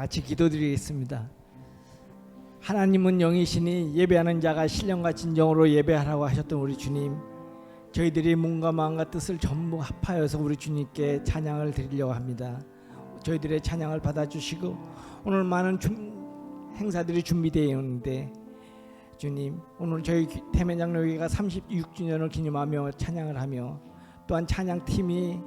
같이 기도드리겠습니다. 하나님은 영이시니 예배하는 자가 신령과 진정으로 예배하라고 하셨던 우리 주님, 저희들이 몸과 마음과 뜻을 전부 합하여서 우리 주님께 찬양을 드리려고 합니다. 저희들의 찬양을 받아주시고 오늘 많은 행사들이 준비되어 있는데 주님, 오늘 저희 태면장로교회가 36주년을 기념하며 찬양을 하며 또한 찬양팀이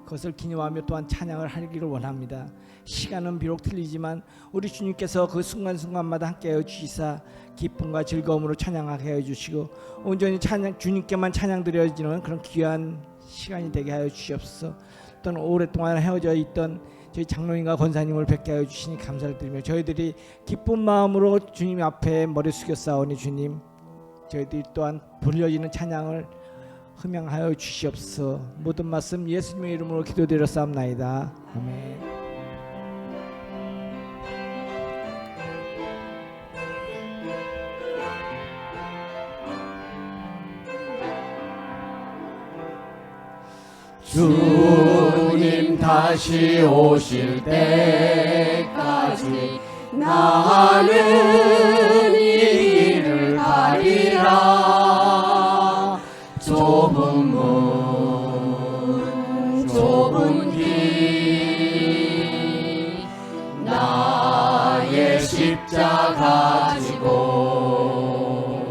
그것을 기념하며 또한 찬양을 하기를 원합니다. 시간은 비록 틀리지만 우리 주님께서 그 순간순간마다 함께하여 주시사 기쁨과 즐거움으로 찬양하게 하여 주시고 온전히 주님께만 찬양 드려지는 그런 귀한 시간이 되게 하여 주시옵소서. 또는 오랫동안 헤어져 있던 저희 장로님과 권사님을 뵙게 하여 주시니 감사를 드리며 저희들이 기쁜 마음으로 주님 앞에 머리 숙여 싸우니 주님, 저희들이 또한 불려지는 찬양을 흠양하여 주시옵소서. 모든 말씀 예수님의 이름으로 기도드렸사옵나이다. 아멘. 주님 다시 오실 때까지 나는 이 길을 가리라. 좁은 문 좁은 길 나의 십자가 지고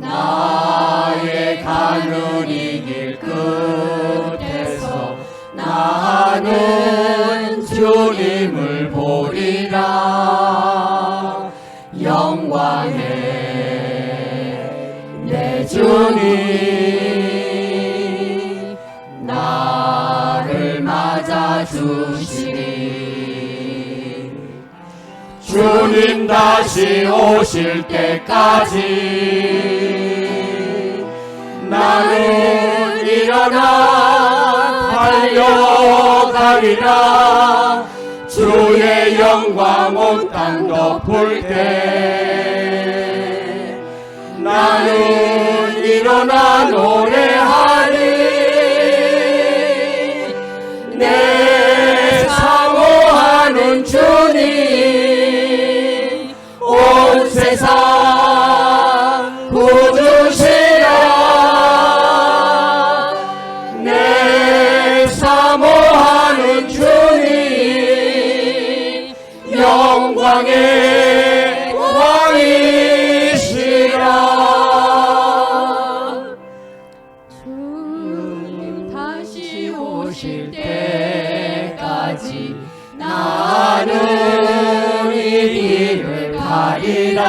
나의 가는 이 길 끝에서 나는 주님을 보리라. 영광의 내 주님 나를 맞아주시리. 주님 다시 오실 때까지 나는 일어나 달려가리라. 주의 영광 온 땅 덮을 때 나는 일어나 노래하리. 내 사모하는 주님 온 세상 구주시라. 내 사모하는 주님 영광의 왕이시라. 주님 다시 오실 때까지 나는 이 길을 가리라.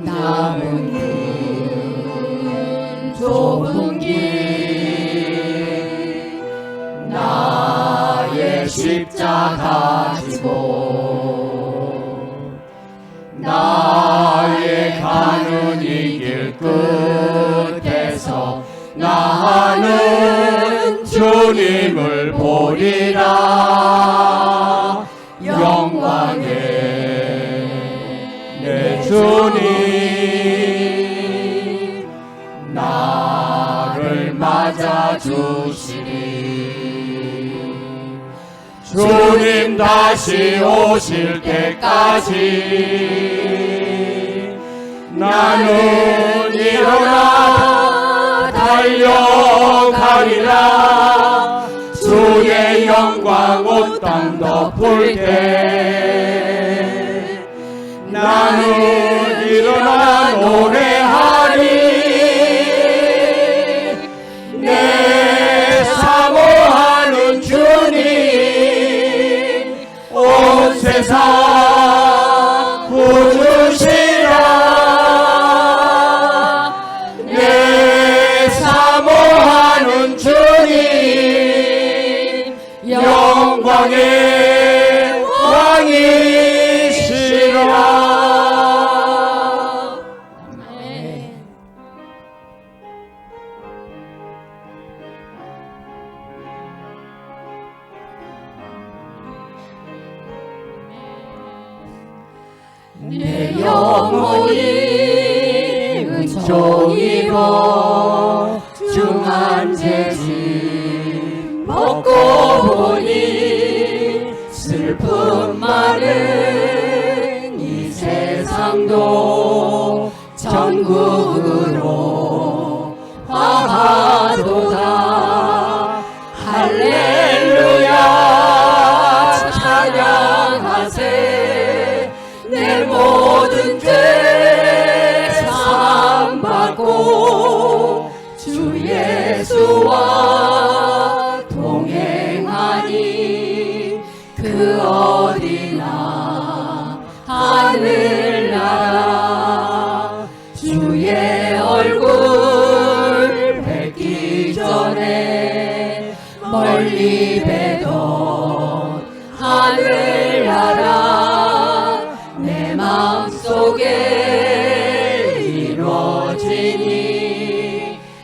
남은 길 좁은 길 나의 십자가 지고 나의 가는 이 길 끝에서 나는 주님을 보리라. 영광의 내 주님 나를 맞아주시리. 주님 다시 오실 때까지 나는 일어나 달려가리라. 주의 영광 온 땅 덮을 때 나는 일어나 노래하리. 내 사모하는 주님 온 세상 구주시라. 내 사모하는 주님 영광의 왕이시라. 내 영혼이 은총 입어 중한 재질 벗고 보니 슬픔 많은 이 세상도 천국으로 화하도다. 할렐루야 찬양하세. 내 모든 죄 사함받고 주 예수와 동행하니 그 어디나 하늘나라. 주의 얼굴 뵙기 전에 멀리 뵈던 하늘나라 내 마음속에 이루어지니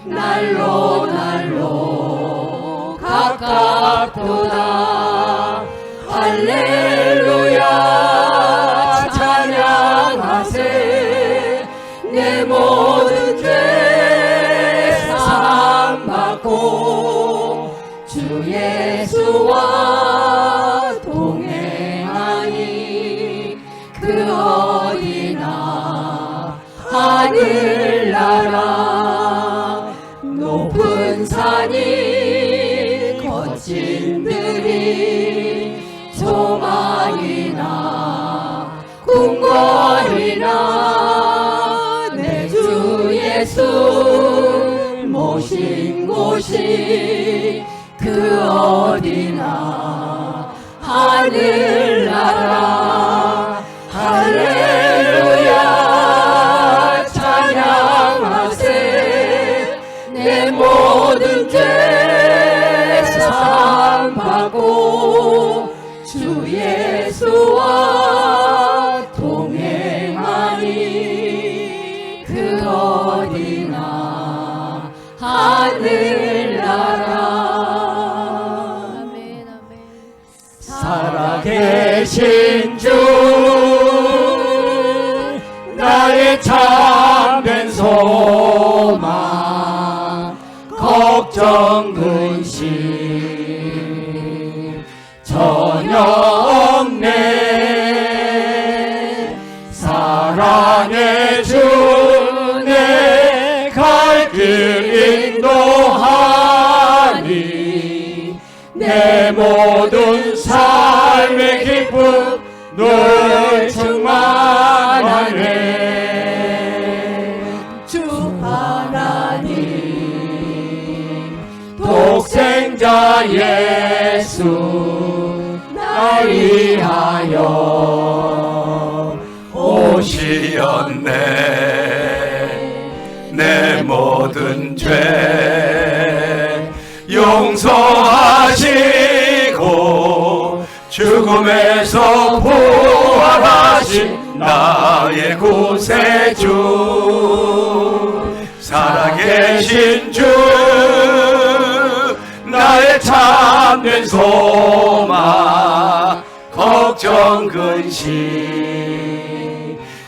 날로 날로 가깝도다. 할렐루야 찬양하세. 내 모든 죄 사함받고 주 예수와 동행하니 그 어디나 하늘나라. 높은 산이 거친 들이 조망이나 궁궐이나 내 주 예수 모신 곳이 그 어디나 하늘나라. 할렐루야 찬양하세. 내 모든 죄 사함받고 주 예수와 동행하니 그 어디나 하늘나라. 아멘 아멘. 살아계신 주 나의 참된 소망 걱정 근심 전혀 없네. 사랑의 주 내 갈 길 인도하니 내 모든 삶의 기쁨 늘 충만하네. 주 하나님 독생자 예수 날 위하여 오시었네. 내 모든 죄 용서하시고 죽음에서 부활하신 나의 구세주. 살아계신 주 나의 참된 소망 걱정 근심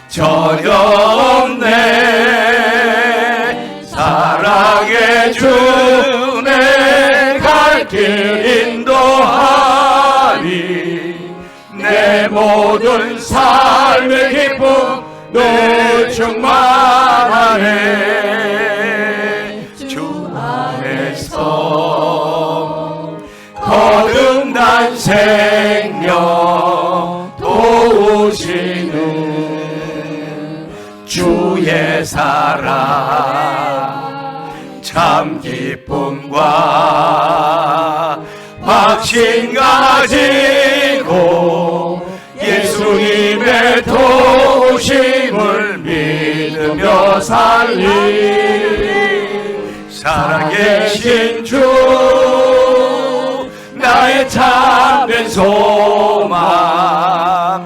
전혀 없네. 사랑의 주 내 갈 길 인도하니 내 모든 삶의 기쁨 늘 충만하네. 주 안에서 거듭난 생명 도우시는 주의 사랑 참 기쁨과 확신 가지고 예수님의 도우심을 믿으며 살리. 살아계신 주 나의 참된 소망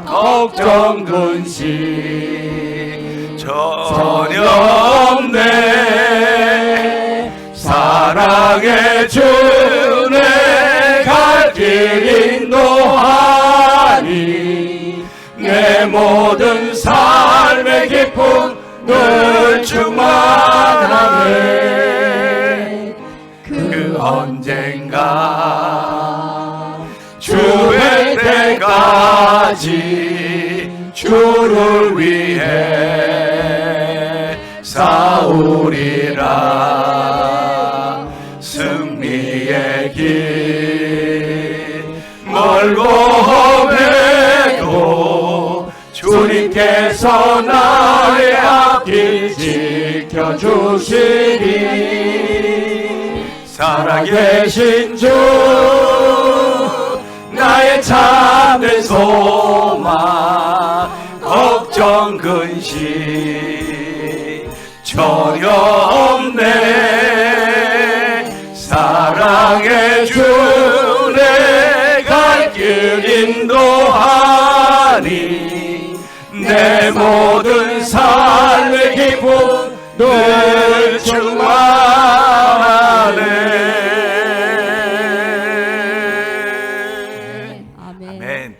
걱정 근심 전혀 없네. 사랑의 주 내 갈 길 인도하니 내 모든 삶의 기쁨 늘 충만하네. 그 언젠가 주의 때가 끝까지 주를 위해 싸우리라. 승리의 길 멀고 험해도 주님께서 나의 앞길 지켜주시리. 살아계신 주 나의 참된 소망, 걱정 근심 전혀 없네. 사랑해 주 내 갈 길 인도하니 내 모든 삶의 기쁨 늘 충만하네. 아멘.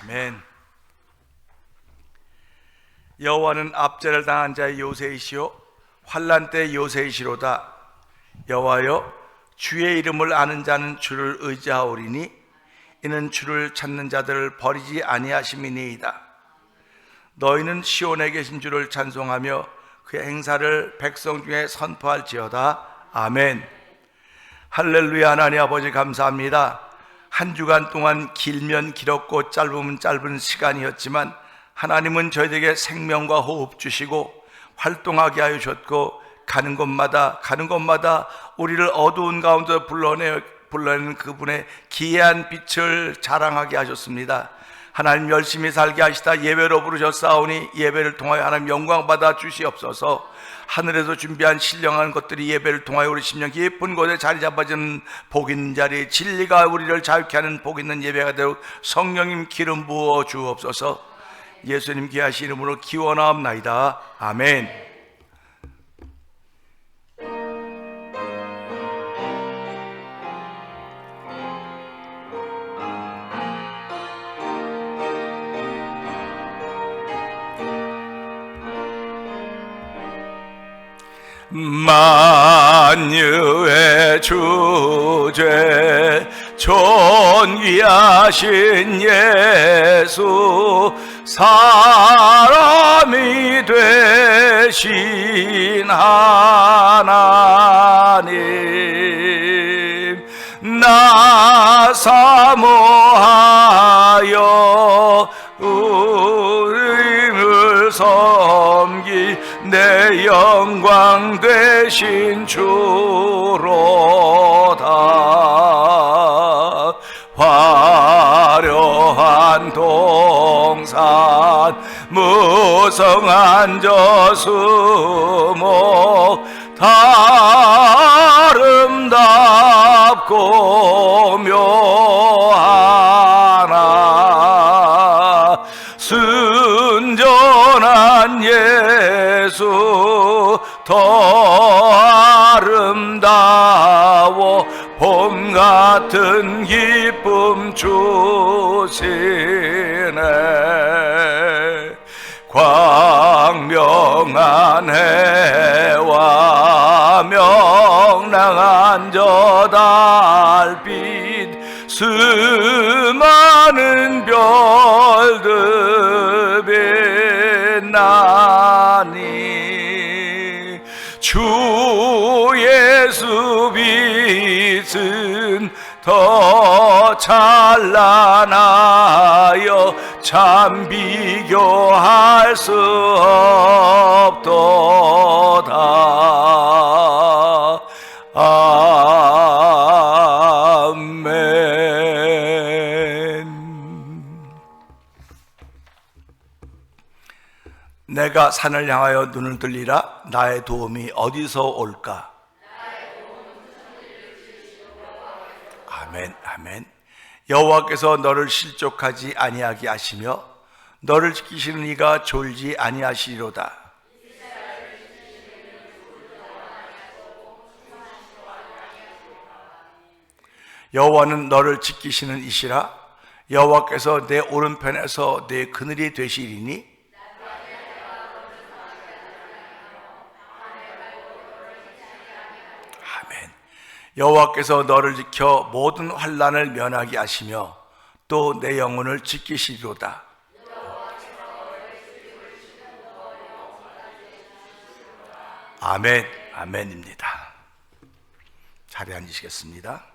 아멘. 여호와는 압제를 당한 자의 요새이시요 환난 때 요새이시로다. 여호와여, 주의 이름을 아는 자는 주를 의지하오리니 이는 주를 찾는 자들을 버리지 아니하심이니이다. 너희는 시온에 계신 주를 찬송하며 그의 행사를 백성 중에 선포할지어다. 아멘. 할렐루야. 하나님 아버지 감사합니다. 한 주간 동안 길면 길었고 짧으면 짧은 시간이었지만 하나님은 저희에게 생명과 호흡 주시고 활동하게 하여 주셨고 가는 곳마다 우리를 어두운 가운데 불러내는 그분의 기이한 빛을 자랑하게 하셨습니다. 하나님 열심히 살게 하시다 예배로 부르셨사오니 예배를 통하여 하나님 영광 받아 주시옵소서. 하늘에서 준비한 신령한 것들이 예배를 통하여 우리 심령 깊은 곳에 자리 잡아주는 복 있는 자리, 진리가 우리를 자유케 하는 복 있는 예배가 되어 성령님 기름 부어 주옵소서. 예수님 귀하신 이름으로 기원하옵나이다. 아멘. 만유의 주제 존귀하신 예수 사람이 되신 하나님 나 사모하여 우리를 섬기 내 영광 되신 주로다. 화려한 동산 무성한 저수목 다 아름답고 묘하나 순전한 예수 더 아름다워 봄 같은 기쁨 주시네. 광명한 해와 명랑한 저 달빛 수많은 별들 빛나니 주 예수 빛은 더 찬란하여 참 비교할 수 없도다. 아멘. 내가 산을 향하여 눈을 들리라. 나의 도움이 어디서 올까? 아멘. 아멘. 여호와께서 너를 실족하지 아니하게 하시며 너를 지키시는 이가 졸지 아니하시리로다. 여호와는 너를 지키시는 이시라. 여호와께서 내 오른편에서 내 그늘이 되시리니 아멘. 여호와께서 너를 지켜 모든 환난을 면하게 하시며 또 내 영혼을 지키시리로다. 아멘. 아멘입니다. 자리에 앉으시겠습니다.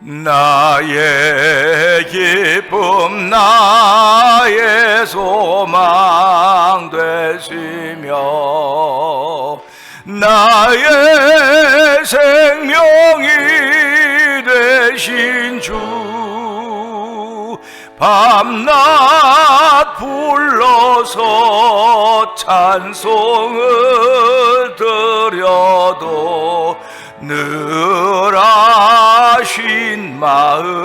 나의 기쁨 나의 소망 되시며 나의 생명이 되신 주 밤낮 불러서 찬송을 드려도 늘 아신 마음뿐일세.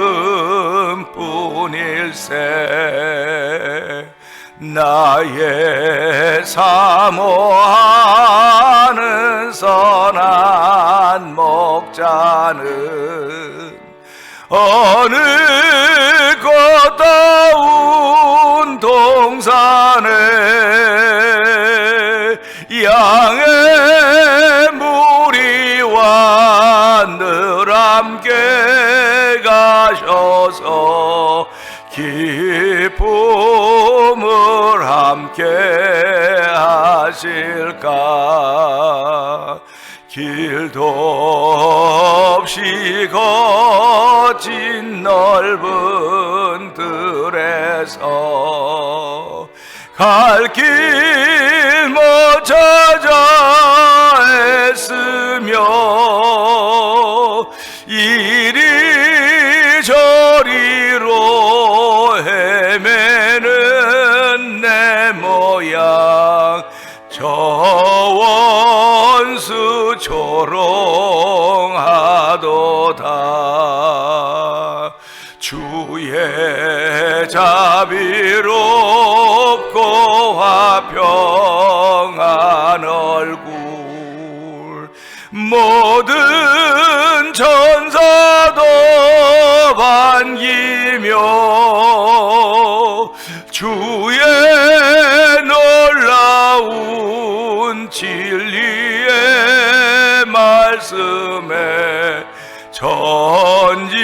나의 사모하는 선한 목자는 어느 꽃다운 동산에 양의 무리와 늘 함께 가셔서 기쁨을 함께 하실까. 길도 없이 거친 넓은 들에서 갈 길 못 찾아 애쓰며 이리저리로 헤매는 내 모양 저 원수 조롱하도다. 주의 자비롭고 화평한 얼굴 모든 천사도 반기며 주의 놀라운 진리의 말씀에 천지가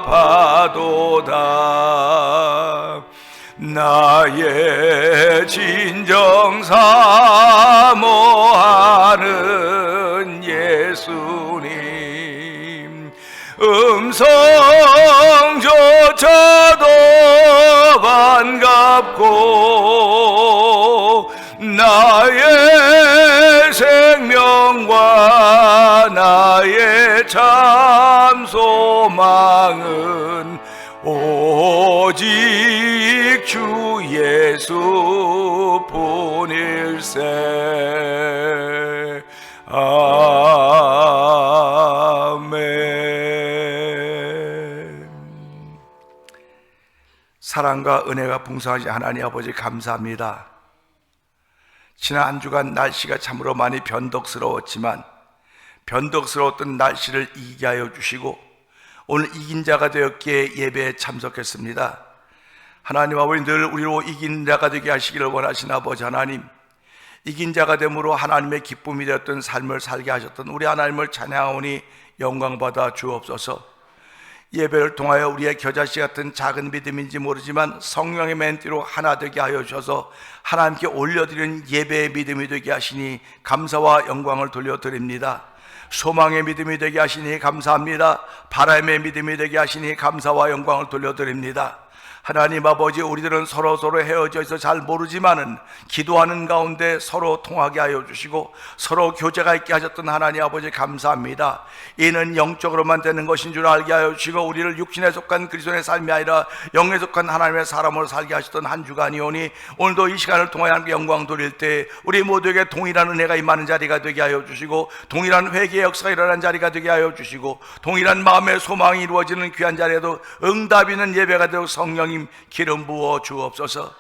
화답하도다. 나의 진정 사모하는 예수님 음성조차도 반갑고 나의 생명과 나의 참 소망은 오직 주 예수 뿐일세. 아멘. 사랑과 은혜가 풍성하신 하나님 아버지 감사합니다. 지난 한 주간 날씨가 참으로 많이 변덕스러웠지만 변덕스러웠던 날씨를 이기게 하여 주시고 오늘 이긴 자가 되었기에 예배에 참석했습니다. 하나님 아버지 늘 우리로 이긴 자가 되게 하시기를 원하신 아버지 하나님, 이긴 자가 됨으로 하나님의 기쁨이 되었던 삶을 살게 하셨던 우리 하나님을 찬양하오니 영광받아 주옵소서. 예배를 통하여 우리의 겨자씨 같은 작은 믿음인지 모르지만 성령의 맨띠로 하나 되게 하여 주셔서 하나님께 올려드리는 예배의 믿음이 되게 하시니 감사와 영광을 돌려드립니다. 소망의 믿음이 되게 하시니 감사합니다. 바람의 믿음이 되게 하시니 감사와 영광을 돌려드립니다. 하나님 아버지, 우리들은 서로 헤어져 있어 잘 모르지만은 기도하는 가운데 서로 통하게 하여 주시고 서로 교제가 있게 하셨던 하나님 아버지 감사합니다. 이는 영적으로만 되는 것인 줄 알게 하여 주시고 우리를 육신에 속한 그리스도의 삶이 아니라 영에 속한 하나님의 사람으로 살게 하셨던 한 주간이오니 오늘도 이 시간을 통하여 하나님께 영광 돌릴 때 우리 모두에게 동일한 은혜가 임하는 자리가 되게 하여 주시고 동일한 회개의 역사가 일어나는 자리가 되게 하여 주시고 동일한 마음의 소망이 이루어지는 귀한 자리에도 응답 있는 예배가 되고 성령이 기름 부어 주옵소서.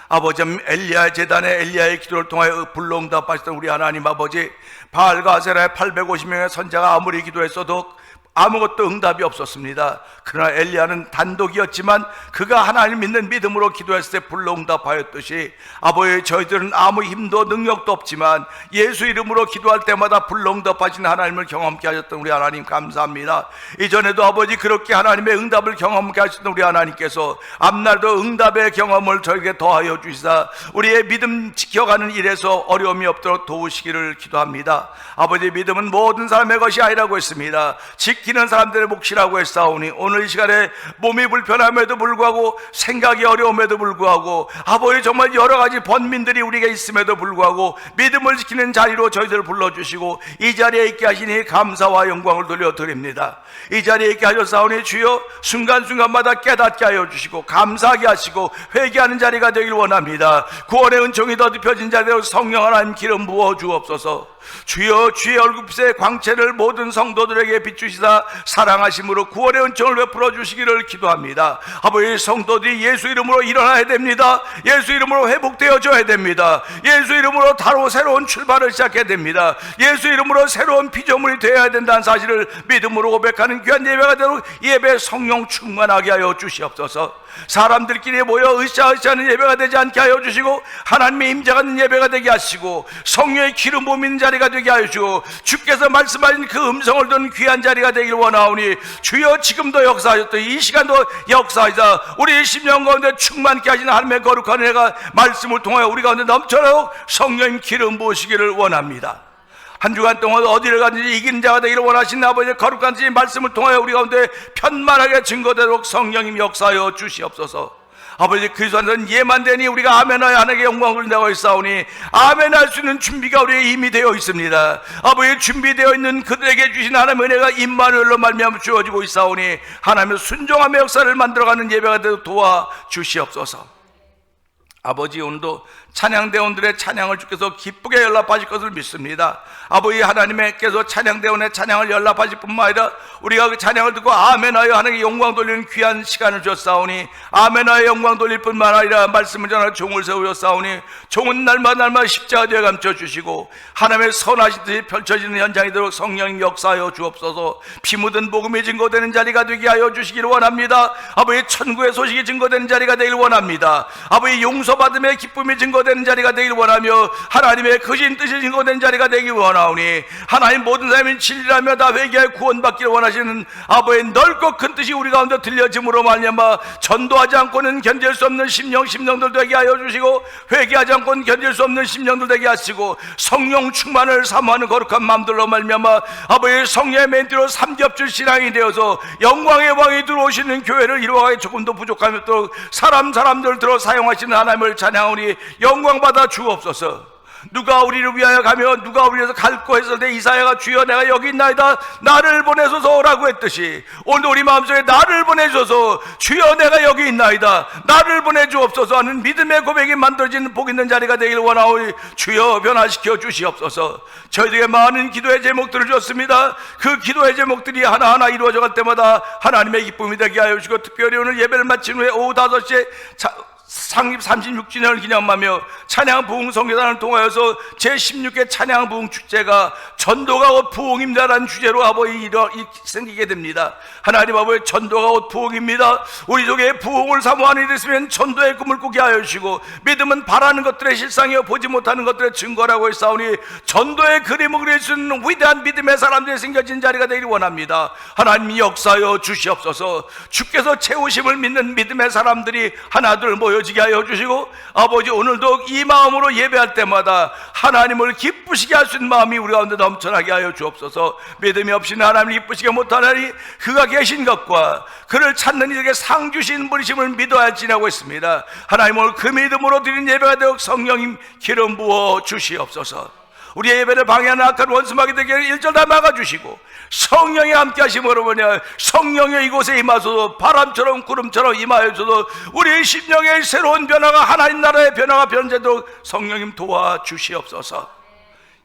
아버지, 엘리야 재단의 엘리야의 기도를 통하여 불러응답하셨던 우리 하나님 아버지, 바알과 아세라의 850명의 선자가 아무리 기도했어도 아무것도 응답이 없었습니다. 그러나 엘리야는 단독이었지만 그가 하나님 믿는 믿음으로 기도했을 때 불러 응답하였듯이 아버지, 저희들은 아무 힘도 능력도 없지만 예수 이름으로 기도할 때마다 불러 응답하신 하나님을 경험케 하셨던 우리 하나님 감사합니다. 이전에도 아버지 그렇게 하나님의 응답을 경험케 하셨던 우리 하나님께서 앞날도 응답의 경험을 저에게 더하여 주시사 우리의 믿음 지켜가는 일에서 어려움이 없도록 도우시기를 기도합니다. 아버지, 믿음은 모든 사람의 것이 아니라고 했습니다. 지키는 사람들의 몫이라고 했사오니 오늘 이 시간에 몸이 불편함에도 불구하고 생각이 어려움에도 불구하고 아버지, 정말 여러 가지 번민들이 우리에게 있음에도 불구하고 믿음을 지키는 자리로 저희들을 불러주시고 이 자리에 있게 하시니 감사와 영광을 돌려드립니다. 이 자리에 있게 하셨사오니 주여 순간순간마다 깨닫게 하여 주시고 감사하게 하시고 회개하는 자리가 되길 원합니다. 구원의 은총이 더딥혀진 자리로 성령 하나님 기름 부어 주옵소서. 주여, 주의 얼굴빛의 광채를 모든 성도들에게 비추시다 사랑하심으로 구원의 은총을 베풀어 주시기를 기도합니다. 아버지, 성도들이 예수 이름으로 일어나야 됩니다. 예수 이름으로 회복되어져야 됩니다. 예수 이름으로 바로 새로운 출발을 시작해야 됩니다. 예수 이름으로 새로운 피조물이 되어야 된다는 사실을 믿음으로 고백하는 귀한 예배가 되도록 예배 성령 충만하게 하여 주시옵소서. 사람들끼리 모여 으쌰으쌰하는 예배가 되지 않게 하여 주시고 하나님의 임재가 있는 예배가 되게 하시고 성령의 기름 부음인 자리가 되게 하여 주시고 주께서 말씀하신 그 음성을 듣는 귀한 자리가 되길 원하오니 주여 지금도 역사하셨던 이 시간도 역사하시다 우리 심령 가운데 충만케 하시는 하나님의 거룩한 은혜가 말씀을 통하여 우리 가운데 넘쳐나고 성령님 기름 부으시기를 원합니다. 한 주간 동안 어디를 가든지 이기는 자가 되기를 원하시는 아버지의 거룩한 말씀을 통하여 우리 가운데 편만하게 증거되도록 성령님 역사하여 주시옵소서. 아버지, 그리스도 안에서는 예만 되니 우리가 아멘하여 하나님께 영광을 돌린다고 했사오니 아멘할 수 있는 준비가 우리에게 이미 되어 있습니다. 아버지, 준비되어 있는 그들에게 주신 하나님의 은혜가 임마누엘로 말미암아 주어지고 있사오니 하나님의 순종함의 역사를 만들어가는 예배가 되도록 도와주시옵소서. 아버지, 오늘도 찬양대원들의 찬양을 주께서 기쁘게 연락하실 것을 믿습니다. 아버지 하나님께서 찬양대원의 찬양을 연락하실 뿐만 아니라 우리가 그 찬양을 듣고 아멘하여 하나님께 영광 돌리는 귀한 시간을 주셨사오니 아멘하여 영광 돌릴 뿐만 아니라 말씀을 전하여 종을 세우셨사오니 종은 날마다 십자가 되어 감춰주시고 하나님의 선하신 뜻이 펼쳐지는 현장이 되도록 성령님 역사하여 주옵소서. 피 묻은 복음이 증거되는 자리가 되게 하여 주시기를 원합니다. 아버지, 천국의 소식이 증거되는 자리가 되길 원합니다. 아버지, 용서받음의 기쁨이 증거되는 자리가 되길 원하며 하나님의 크신 뜻이 증거되는 자리가 되길 원하오니 하나님 모든 사람이 진리라며 다 회개하여 구원받기를 원하시는 아버지의 넓고 큰 뜻이 우리 가운데 들려짐으로 말미암아 전도하지 않고는 견딜 수 없는 심령들 되게 하여 주시고 회개하지 않고는 견딜 수 없는 심령들 되게 하시고 성령 충만을 사모하는 거룩한 마음들로 말미암아 아버지의 성령의 멘트로 삼겹줄 신앙이 되어서 영광의 왕이 들어오시는 교회를 이루어가기 조금도 부족함이 없도록 사람들을 들어 사용하시는 하나님을 찬양하오니 영광 받아 주옵소서. 누가 우리를 위하여 가며 누가 우리를 위해서 갈고 했을 때 이사야가 주여 내가 여기 있나이다 나를 보내소서라고 했듯이 오늘 우리 마음속에 나를 보내소서, 주여 내가 여기 있나이다 나를 보내주옵소서 하는 믿음의 고백이 만들어지는 복 있는 자리가 되길 원하오니 주여 변화시켜 주시옵소서. 저희들에게 많은 기도의 제목들을 주었습니다. 그 기도의 제목들이 하나하나 이루어져 갈 때마다 하나님의 기쁨이 되게 하여 주시고 특별히 오늘 예배를 마친 후에 오후 5시에 창립 36주년을 기념하며 찬양 부흥 성교단을 통하여서 제16회 찬양 부흥 축제가 전도가 곧 부흥입니다라는 주제로 아버지 생기게 됩니다. 하나님 아버지, 전도가 곧 부흥입니다. 우리 속에 부흥을 사모하는 일이 있으면 전도의 꿈을 꾸게 하여 주시고 믿음은 바라는 것들의 실상이요 보지 못하는 것들의 증거라고 했사오니 전도의 그림을 그릴 수 있는 위대한 믿음의 사람들이 생겨진 자리가 되기를 원합니다. 하나님 역사하여 주시옵소서. 주께서 채우심을 믿는 믿음의 사람들이 하나둘 모여지게 하여 주시고 아버지, 오늘도 이 마음으로 예배할 때마다 하나님을 기쁘시게 할 수 있는 마음이 우리 가운데 넘쳐나게 하여 주옵소서. 믿음이 없이는 하나님을 기쁘시게 못하나니 그가 계신 것과 그를 찾는 이들에게 상 주신 부르심을 믿어야 지나고 있습니다. 하나님, 오늘 그 믿음으로 드린 예배가 되어 성령님 기름 부어 주시옵소서. 우리의 예배를 방해하는 악한 원수마귀 되게 1절 다 막아주시고 성령이 함께 하심으로 보냐 성령의 이곳에 임하소서. 바람처럼 구름처럼 임하여서도 우리 심령의 새로운 변화가 하나님 나라의 변화가 변제도록 성령님 도와주시옵소서.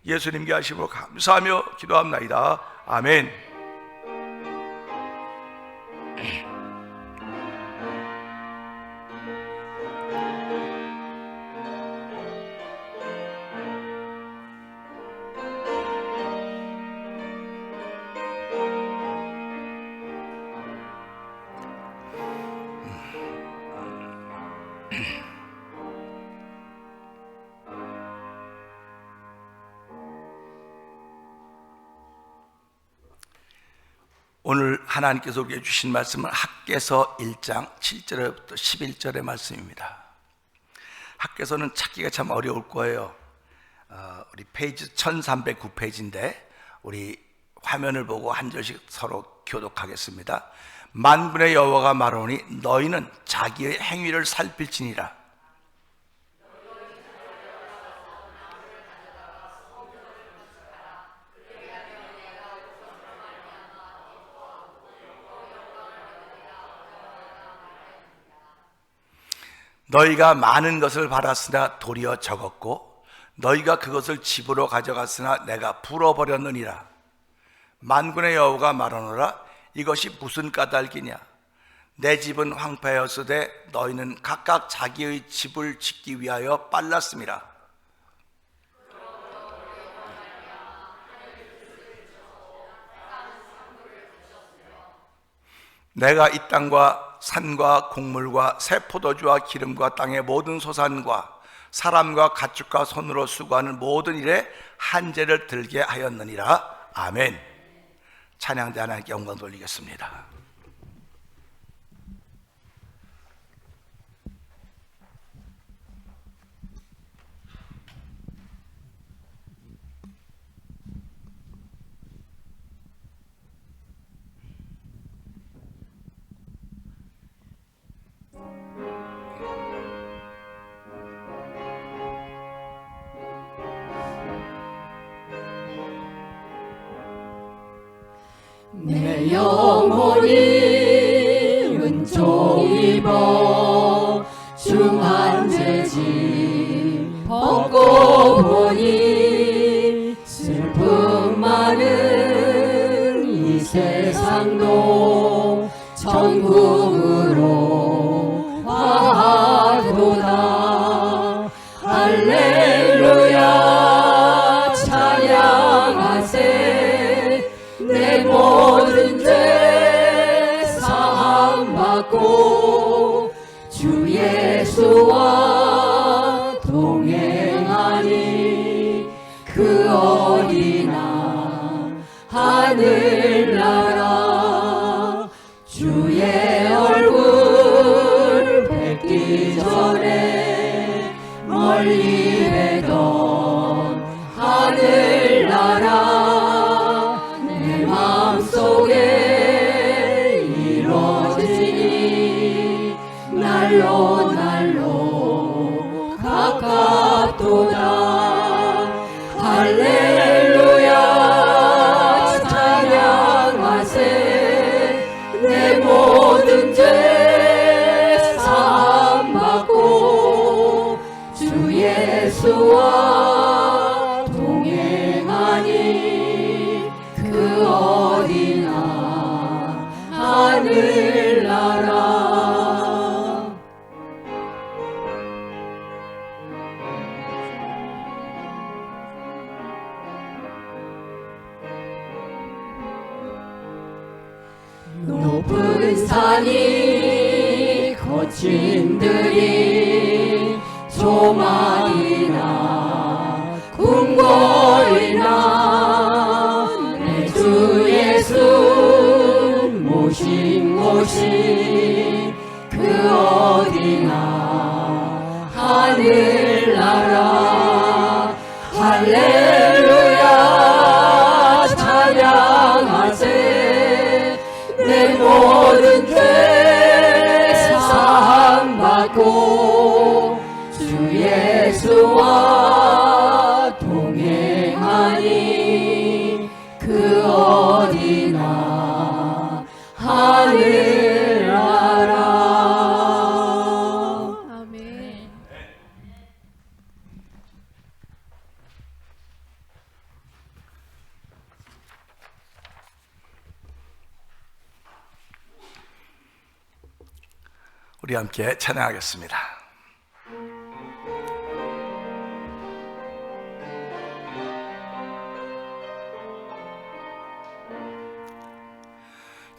예수님께 하심으로 감사하며 기도합나이다. 아멘. 오늘 하나님께서 우리에게 주신 말씀은 학개서 1장 7절부터 11절의 말씀입니다. 학개서는 찾기가 참 어려울 거예요. 우리 페이지 1309페이지인데 우리 화면을 보고 한 절씩 서로 교독하겠습니다. 만군의 여호와가 말하노니 너희는 자기의 행위를 살필지니라. 너희가 많은 것을 받았으나 도리어 적었고 너희가 그것을 집으로 가져갔으나 내가 불어버렸느니라. 만군의 여호와가 말하노라 이것이 무슨 까닭이냐. 내 집은 황폐하였으되 너희는 각각 자기의 집을 짓기 위하여 빨랐음이라. 내가 이 땅과 산과 곡물과 새 포도주와 기름과 땅의 모든 소산과 사람과 가축과 손으로 수고하는 모든 일에 한제를 들게 하였느니라. 아멘. 찬양대 하나님께 영광 돌리겠습니다. 내 영혼이 은총 입어 중한 죄짐 벗고 보니 슬픔 많은 이 세상도 천국으로 화하도다. 할렐루야 찬양하세. 내 모든 죄 사함받고 주 예수와 동행하니 그 어디나 하늘나라. 주의 얼굴 뵙기 전에 멀리 뵈던 하늘나라 속에 이루어지니 날로 날로 가깝도다. 할렐루야 찬양하세. 내 모든 죄 사함받고 주 예수와 동행하니 그 어디나 하늘나라. 높은 산이 거친 들이 조만이나 궁궐이나 내 주 예수 모신 곳이 그 어디나 하늘나라. 할렐루야 찬양하세. 내 모든 죄 사함받고 주 예수와 동행하니 그 어디나 하늘나라. 아멘. 우리 함께 찬양하겠습니다.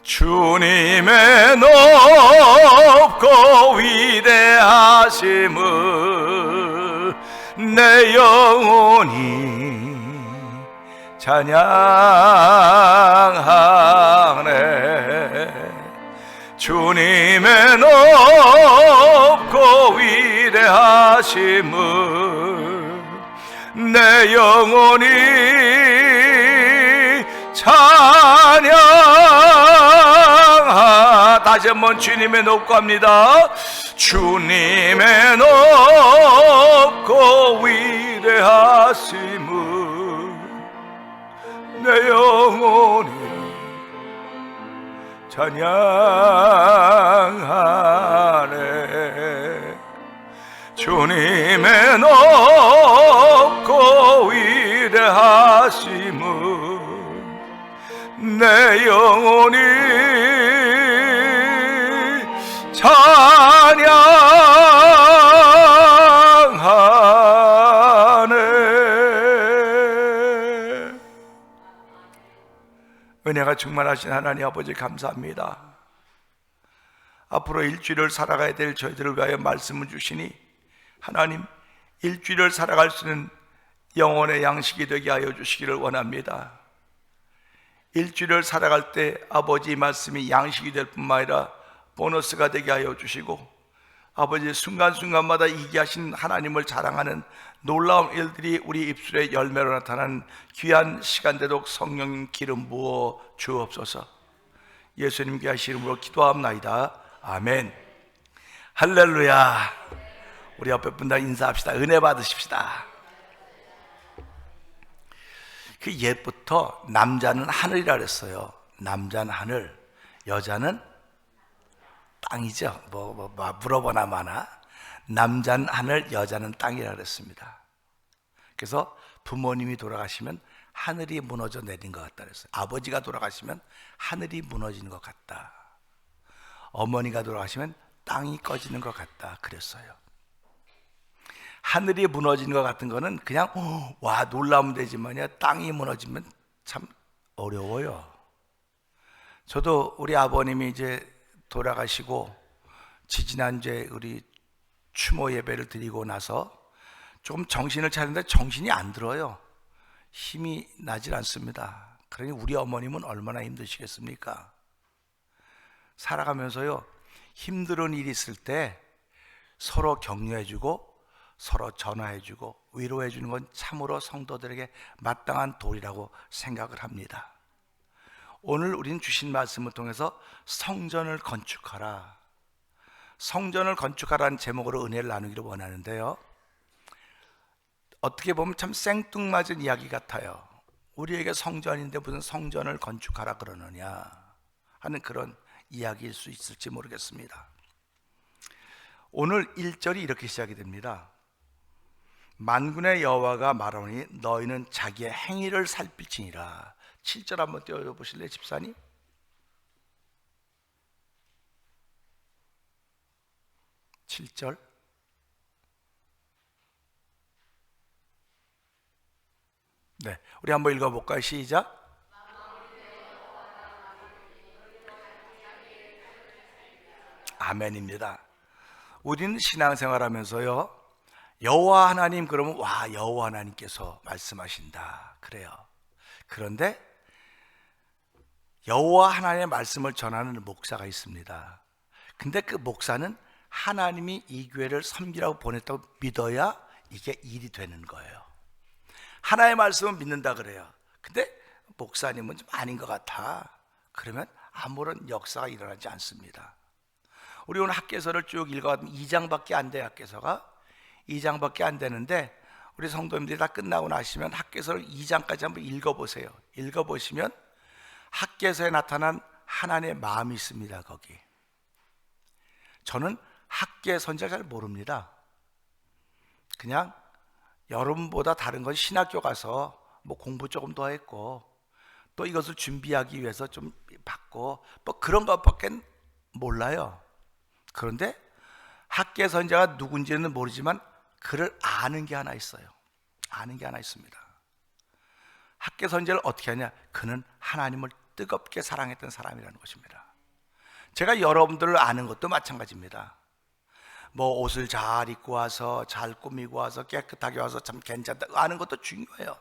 주님의 높고 위대하심을 내 영혼이 찬양하네. 주님의 높고 위대하심을 내 영혼이 찬양하. 다시 한번 주님의 높고 합니다. 주님의 높고 위대하심을 내 영혼이 찬양하네. 주님의 높고 위대하심을 내 영혼이 찬양하네. 은혜가 충만하신 하나님 아버지 감사합니다. 앞으로 일주일을 살아가야 될 저희들을 위하여 말씀을 주시니 하나님, 일주일을 살아갈 수 있는 영혼의 양식이 되게 하여 주시기를 원합니다. 일주일을 살아갈 때 아버지 말씀이 양식이 될 뿐만 아니라 보너스가 되게 하여 주시고, 아버지 순간순간마다 이기하신 하나님을 자랑하는 놀라운 일들이 우리 입술의 열매로 나타나는 귀한 시간 되도록 성령 기름 부어 주옵소서. 예수님 귀하신 이름으로 기도합나이다. 아멘. 할렐루야. 우리 옆에 분들 인사합시다. 은혜 받으십시다. 그 옛부터 남자는 하늘이라 그랬어요. 남자는 하늘, 여자는 땅이죠. 물어보나 마나 남자는 하늘, 여자는 땅이라 그랬습니다. 그래서 부모님이 돌아가시면 하늘이 무너져 내린 것 같다 그랬어요. 아버지가 돌아가시면 하늘이 무너지는 것 같다. 어머니가 돌아가시면 땅이 꺼지는 것 같다 그랬어요. 하늘이 무너지는 것 같은 거는 그냥 와 놀라면 되지만요, 땅이 무너지면 참 어려워요. 저도 우리 아버님이 이제 돌아가시고 지지난주에 우리 추모 예배를 드리고 나서 조금 정신을 차리는데 정신이 안 들어요. 힘이 나질 않습니다. 그러니 우리 어머님은 얼마나 힘드시겠습니까? 살아가면서요, 힘든 일이 있을 때 서로 격려해주고 서로 전화해주고 위로해주는 건 참으로 성도들에게 마땅한 도리라고 생각을 합니다. 오늘 우리는 주신 말씀을 통해서 성전을 건축하라, 성전을 건축하라는 제목으로 은혜를 나누기를 원하는데요, 어떻게 보면 참 생뚱맞은 이야기 같아요. 우리에게 성전인데 무슨 성전을 건축하라 그러느냐 하는 그런 이야기일 수 있을지 모르겠습니다. 오늘 1절이 이렇게 시작이 됩니다. 만군의 여호와가 말하노니 너희는 자기의 행위를 살필지니라. 7절 한번 띄워보실래요, 집사님? (7절) 네, 우리 한번 읽어볼까요? 시작. 아멘입니다. 우리는 신앙생활하면서요, 여호와 하나님 그러면 와 여호와 하나님께서 말씀하신다 그래요. 그런데 여호와 하나님의 말씀을 전하는 목사가 있습니다. 근데 그 목사는 하나님이 이 교회를 섬기라고 보냈다고 믿어야 이게 일이 되는 거예요. 하나님의 말씀은 믿는다 그래요. 근데 목사님은 좀 아닌 것 같아. 그러면 아무런 역사가 일어나지 않습니다. 우리 오늘 학개서를 쭉 읽어봤더니 2장밖에 안 돼요. 학개서가 2장밖에 안 되는데 우리 성도님들이 다 끝나고 나시면 학개서를 2장까지 한번 읽어보세요. 읽어보시면 학개서에 나타난 하나님의 마음이 있습니다. 거기 저는 학개서인지 잘 모릅니다. 그냥 여러분보다 다른 건 신학교 가서 뭐 공부 조금 더 했고 또 이것을 준비하기 위해서 좀 받고 뭐 그런 것밖에 몰라요. 그런데 학개선자가 누군지는 모르지만 그를 아는 게 하나 있어요. 아는 게 하나 있습니다. 학개선자를 어떻게 하냐? 그는 하나님을 뜨겁게 사랑했던 사람이라는 것입니다. 제가 여러분들을 아는 것도 마찬가지입니다. 뭐 옷을 잘 입고 와서 잘 꾸미고 와서 깨끗하게 와서 참 괜찮다 아는 것도 중요해요.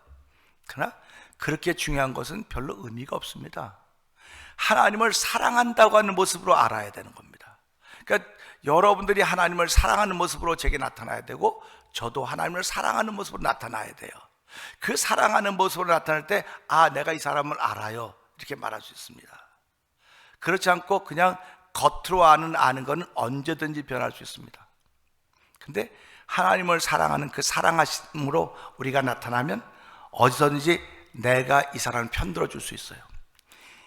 그러나 그렇게 중요한 것은 별로 의미가 없습니다. 하나님을 사랑한다고 하는 모습으로 알아야 되는 겁니다. 그러니까 여러분들이 하나님을 사랑하는 모습으로 제게 나타나야 되고, 저도 하나님을 사랑하는 모습으로 나타나야 돼요. 그 사랑하는 모습으로 나타날 때, 아, 내가 이 사람을 알아요, 이렇게 말할 수 있습니다. 그렇지 않고 그냥 겉으로 아는 것은 언제든지 변할 수 있습니다. 근데 하나님을 사랑하는 그 사랑하심으로 우리가 나타나면 어디서든지 내가 이 사람을 편들어 줄 수 있어요.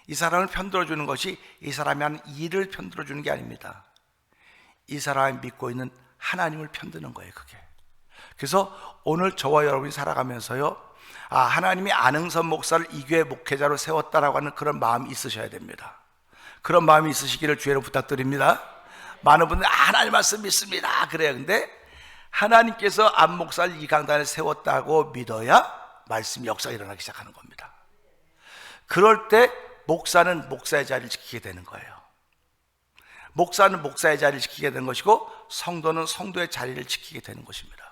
이 사람을 편들어 주는 것이 이 사람이 하는 일을 편들어 주는 게 아닙니다. 이 사람이 믿고 있는 하나님을 편드는 거예요, 그게. 그래서 오늘 저와 여러분이 살아가면서요, 아, 하나님이 안흥선 목사를 이 교회 목회자로 세웠다라고 하는 그런 마음이 있으셔야 됩니다. 그런 마음이 있으시기를 주의로 부탁드립니다. 많은 분들이 하나님 말씀 믿습니다 그래요. 근데 하나님께서 안 목사를 이 강단에 세웠다고 믿어야 말씀 역사가 일어나기 시작하는 겁니다. 그럴 때 목사는 목사의 자리를 지키게 되는 거예요. 목사는 목사의 자리를 지키게 되는 것이고, 성도는 성도의 자리를 지키게 되는 것입니다.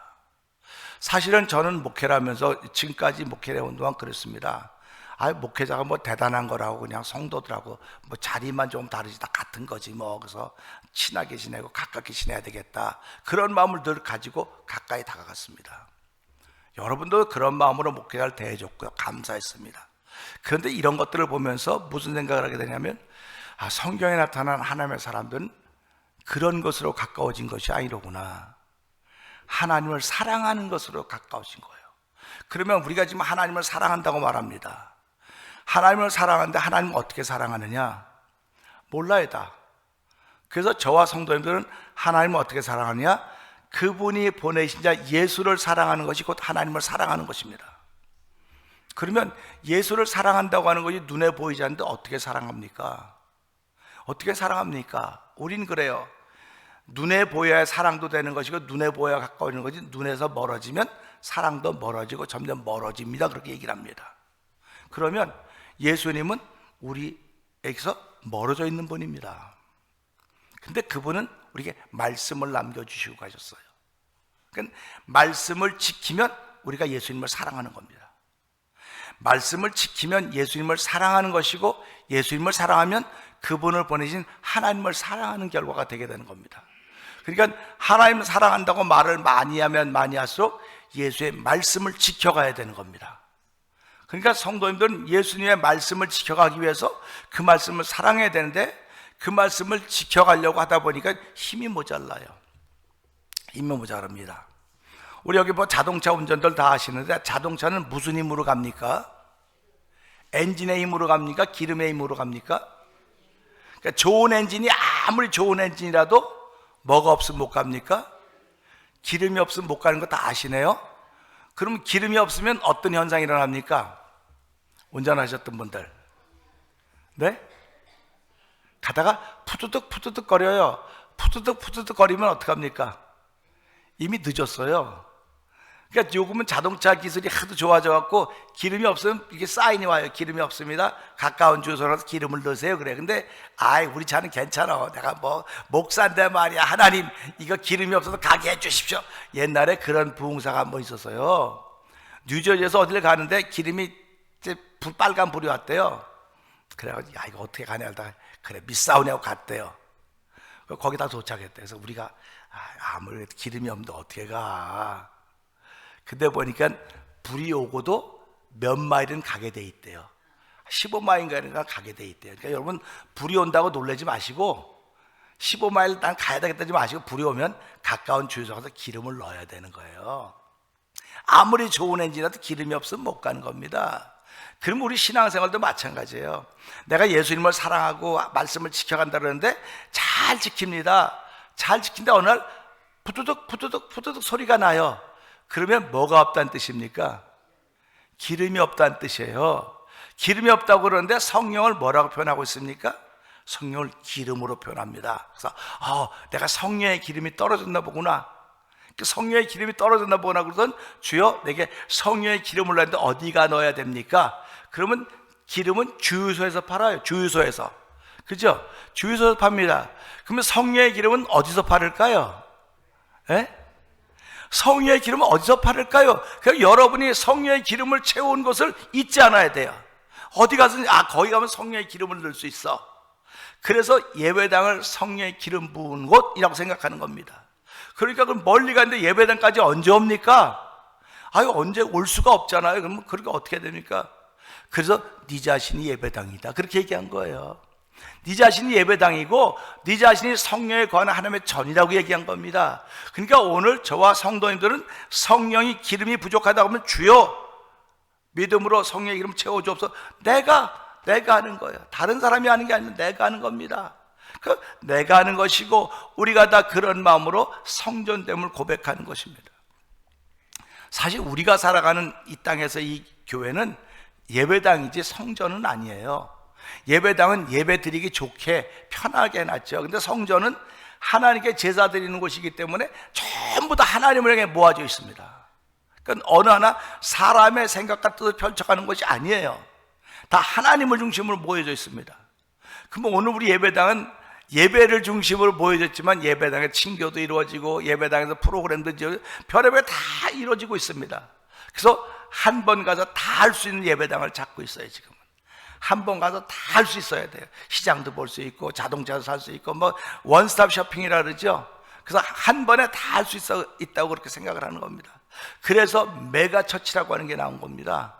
사실은 저는 목회를 하면서 지금까지 목회를 해온 동안 그랬습니다. 아, 목회자가 뭐 대단한 거라고, 그냥 성도들하고 뭐 자리만 좀 다르지 다 같은 거지 뭐. 그래서 친하게 지내고 가깝게 지내야 되겠다, 그런 마음을 늘 가지고 가까이 다가갔습니다. 여러분도 그런 마음으로 목회자를 대해줬고요, 감사했습니다. 그런데 이런 것들을 보면서 무슨 생각을 하게 되냐면, 아, 성경에 나타난 하나님의 사람들은 그런 것으로 가까워진 것이 아니로구나. 하나님을 사랑하는 것으로 가까워진 거예요. 그러면 우리가 지금 하나님을 사랑한다고 말합니다. 하나님을 사랑하는데 하나님을 어떻게 사랑하느냐? 몰라야 다. 그래서 저와 성도님들은 하나님을 어떻게 사랑하느냐? 그분이 보내신 자 예수를 사랑하는 것이 곧 하나님을 사랑하는 것입니다. 그러면 예수를 사랑한다고 하는 것이 눈에 보이지 않는데 어떻게 사랑합니까? 어떻게 사랑합니까? 우린 그래요. 눈에 보여야 사랑도 되는 것이고, 눈에 보여야 가까워지는 거지, 눈에서 멀어지면 사랑도 멀어지고 점점 멀어집니다, 그렇게 얘기를 합니다. 그러면 예수님은 우리에게서 멀어져 있는 분입니다. 근데 그분은 우리에게 말씀을 남겨주시고 가셨어요. 그러니까 말씀을 지키면 우리가 예수님을 사랑하는 겁니다. 말씀을 지키면 예수님을 사랑하는 것이고, 예수님을 사랑하면 그분을 보내신 하나님을 사랑하는 결과가 되게 되는 겁니다. 그러니까 하나님을 사랑한다고 말을 많이 하면 많이 할수록 예수의 말씀을 지켜가야 되는 겁니다. 그러니까 성도님들은 예수님의 말씀을 지켜가기 위해서 그 말씀을 사랑해야 되는데, 그 말씀을 지켜가려고 하다 보니까 힘이 모자라요. 힘이 모자랍니다. 우리 여기 뭐 자동차 운전들 다 하시는데, 자동차는 무슨 힘으로 갑니까? 엔진의 힘으로 갑니까? 기름의 힘으로 갑니까? 그러니까 좋은 엔진이 아무리 좋은 엔진이라도 뭐가 없으면 못 갑니까? 기름이 없으면 못 가는 거 다 아시네요? 그럼 기름이 없으면 어떤 현상이 일어납니까? 운전하셨던 분들, 네? 가다가 푸드득 푸드득 거려요. 푸드득 푸드득 거리면 어떡합니까? 이미 늦었어요. 그러니까 요금은 자동차 기술이 하도 좋아져 갖고 기름이 없으면 이게 사인이 와요. 기름이 없습니다, 가까운 주소라서 기름을 넣으세요, 그래. 근데 아이, 우리 차는 괜찮아, 내가 뭐 목사인데 말이야, 하나님 이거 기름이 없어서 가게 해주십시오. 옛날에 그런 부흥사가 한번 있었어요. 뉴저지에서 어디를 가는데 기름이 이제 빨간 불이 왔대요. 그래가지고 야, 이거 어떻게 가냐 하다가 그래 미사오냐고 갔대요. 거기다 도착했대. 그래서 우리가 아무래도 기름이 없는데 어떻게 가? 근데 보니까 불이 오고도 몇 마일은 가게 돼 있대요. 15마일인가 가게 돼 있대요. 그러니까 여러분, 불이 온다고 놀라지 마시고 15마일 난 가야 되겠다지 마시고, 불이 오면 가까운 주유소 가서 기름을 넣어야 되는 거예요. 아무리 좋은 엔진이라도 기름이 없으면 못 가는 겁니다. 그럼 우리 신앙생활도 마찬가지예요. 내가 예수님을 사랑하고 말씀을 지켜간다 그러는데 잘 지킵니다. 잘 지킨다 어느 날 푸드득 푸드득 푸드득 소리가 나요. 그러면 뭐가 없다는 뜻입니까? 기름이 없다는 뜻이에요. 기름이 없다고 그러는데 성령을 뭐라고 표현하고 있습니까? 성령을 기름으로 표현합니다. 그래서 내가 성령의 기름이 떨어졌나 보구나. 성령의 기름이 떨어졌나 보구나. 그러던 주여 내게 성령의 기름을 넣는데 어디가 넣어야 됩니까? 그러면 기름은 주유소에서 팔아요. 주유소에서. 그죠? 주유소에서 팝니다. 그러면 성령의 기름은 어디서 팔을까요? 예? 성령의 기름은 어디서 팔을까요? 그러니까 여러분이 성령의 기름을 채운 것을 잊지 않아야 돼요. 어디 가서 거기 가면 성령의 기름을 넣을 수 있어. 그래서 예배당을 성령의 기름 부은 곳이라고 생각하는 겁니다. 그러니까 그 멀리 가는데 예배당까지 언제 옵니까? 언제 올 수가 없잖아요. 그러면 그렇게 어떻게 됩니까? 그래서 네 자신이 예배당이다, 그렇게 얘기한 거예요. 네 자신이 예배당이고 네 자신이 성령에 거하는 하나님의 전이라고 얘기한 겁니다. 그러니까 오늘 저와 성도님들은 성령이 기름이 부족하다고 하면 주여 믿음으로 성령의 기름 채워주옵소서. 내가 하는 거예요. 다른 사람이 하는 게 아니라 내가 하는 겁니다. 내가 하는 것이고 우리가 다 그런 마음으로 성전됨을 고백하는 것입니다. 사실 우리가 살아가는 이 땅에서 이 교회는 예배당이지 성전은 아니에요. 예배당은 예배 드리기 좋게 편하게 해놨죠. 근데 성전은 하나님께 제사 드리는 곳이기 때문에 전부 다 하나님을 향해 모아져 있습니다. 그러니까 어느 하나 사람의 생각과 뜻을 펼쳐가는 것이 아니에요. 다 하나님을 중심으로 모여져 있습니다. 그럼 오늘 우리 예배당은 예배를 중심으로 모여졌지만 예배당에 친교도 이루어지고 예배당에서 프로그램도 이루어지고 별의별 다 이루어지고 있습니다. 그래서 한 번 가서 다 할 수 있는 예배당을 찾고 있어요. 지금은 한 번 가서 다 할 수 있어야 돼요. 시장도 볼 수 있고 자동차도 살 수 있고 뭐 원스톱 쇼핑이라 그러죠. 그래서 한 번에 다 할 수 있다고 그렇게 생각을 하는 겁니다. 그래서 메가처치라고 하는 게 나온 겁니다.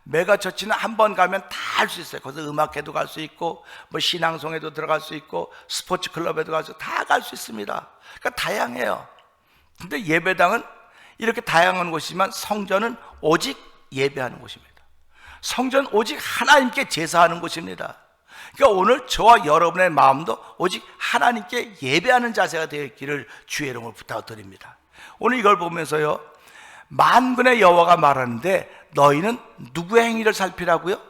메가처치는 한 번 가면 다 할 수 있어요. 거기서 음악회도 갈 수 있고 뭐 신앙송에도 들어갈 수 있고 스포츠 클럽에도 갈 수 있고 다 갈 수 있습니다. 그러니까 다양해요. 근데 예배당은 이렇게 다양한 곳이지만 성전은 오직 예배하는 곳입니다. 성전 오직 하나님께 제사하는 곳입니다. 그러니까 오늘 저와 여러분의 마음도 오직 하나님께 예배하는 자세가 되어 있기를 주의 이름으로 부탁드립니다. 오늘 이걸 보면서요, 만군의 여호와가 말하는데 너희는 누구의 행위를 살피라고요?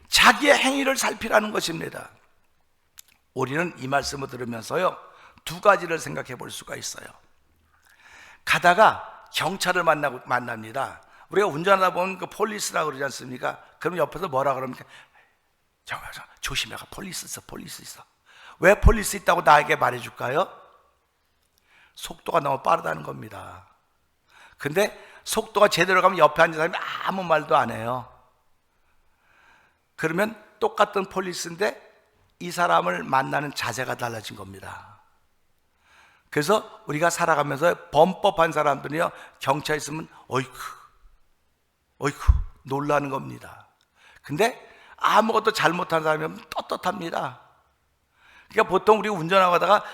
자기의 행위를 살피라는 것입니다. 우리는 이 말씀을 들으면서요, 두 가지를 생각해 볼 수가 있어요. 가다가 경찰을 만납니다. 우리가 운전하다 보면 그 폴리스라고 그러지 않습니까? 그럼 옆에서 뭐라 그럽니까? 조심해가, 폴리스 있어. 왜 폴리스 있다고 나에게 말해줄까요? 속도가 너무 빠르다는 겁니다. 근데 속도가 제대로 가면 옆에 앉은 사람이 아무 말도 안 해요. 그러면 똑같은 폴리스인데 이 사람을 만나는 자세가 달라진 겁니다. 그래서 우리가 살아가면서 범법한 사람들이요, 경찰 있으면 어이쿠 놀라는 겁니다. 근데 아무것도 잘못한 사람이면 떳떳합니다. 그러니까 보통 우리 운전하고 가다가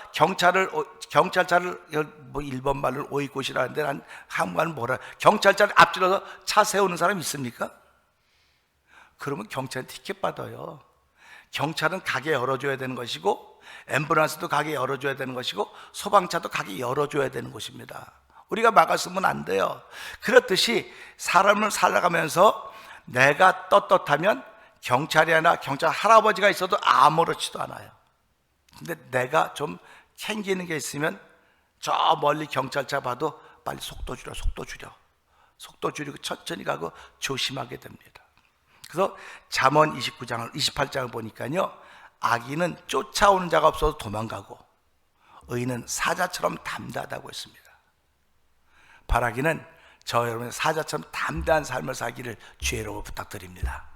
경찰차를 뭐 일본 말로 오이꽃이라는데 난 한국말은 뭐라, 경찰차를 앞질러서 차 세우는 사람 있습니까? 그러면 경찰은 티켓 받아요. 경찰은 가게 열어줘야 되는 것이고 앰뷸런스도 가게 열어줘야 되는 것이고 소방차도 가게 열어줘야 되는 것입니다. 우리가 막았으면 안 돼요. 그렇듯이 사람을 살아가면서 내가 떳떳하면 경찰이 아니라 경찰 할아버지가 있어도 아무렇지도 않아요. 근데 내가 좀 캥기는 게 있으면 저 멀리 경찰차 봐도 빨리 속도 속도 줄이고 천천히 가고 조심하게 됩니다. 그래서 잠언 28장을 보니까요, 악인은 쫓아오는 자가 없어서 도망가고 의인은 사자처럼 담대하다고 했습니다. 바라기는 저 여러분의 사자처럼 담대한 삶을 살기를 주의 이름으로 부탁드립니다.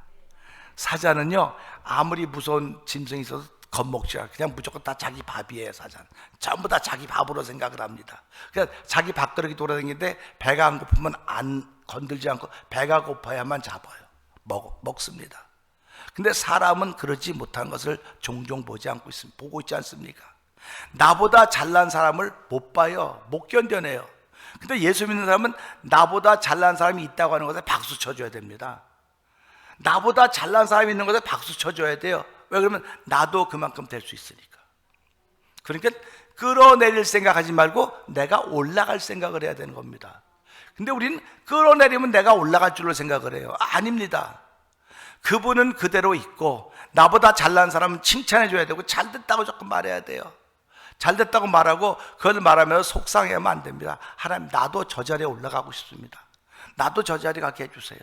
사자는요, 아무리 무서운 짐승이 있어도 겁먹지 않아요. 그냥 무조건 다 자기 밥이에요. 사자는 전부 다 자기 밥으로 생각을 합니다. 그냥 자기 밥그릇이 돌아다니는데 배가 안 고프면 안 건들지 않고 배가 고파야만 잡아요. 먹습니다. 근데 사람은 그러지 못한 것을 종종 보고 있지 않습니까? 나보다 잘난 사람을 못 봐요. 못 견뎌내요. 근데 예수 믿는 사람은 나보다 잘난 사람이 있다고 하는 것에 박수 쳐줘야 됩니다. 나보다 잘난 사람이 있는 것에 박수 쳐줘야 돼요. 왜? 그러면 나도 그만큼 될 수 있으니까. 그러니까 끌어내릴 생각하지 말고 내가 올라갈 생각을 해야 되는 겁니다. 근데 우리는 끌어내리면 내가 올라갈 줄로 생각을 해요. 아닙니다. 그분은 그대로 있고 나보다 잘난 사람은 칭찬해 줘야 되고 잘됐다고 조금 말해야 돼요. 잘됐다고 말하고 그걸 말하면서 속상해하면 안 됩니다. 하나님, 나도 저 자리에 올라가고 싶습니다. 나도 저 자리에 가게 해주세요.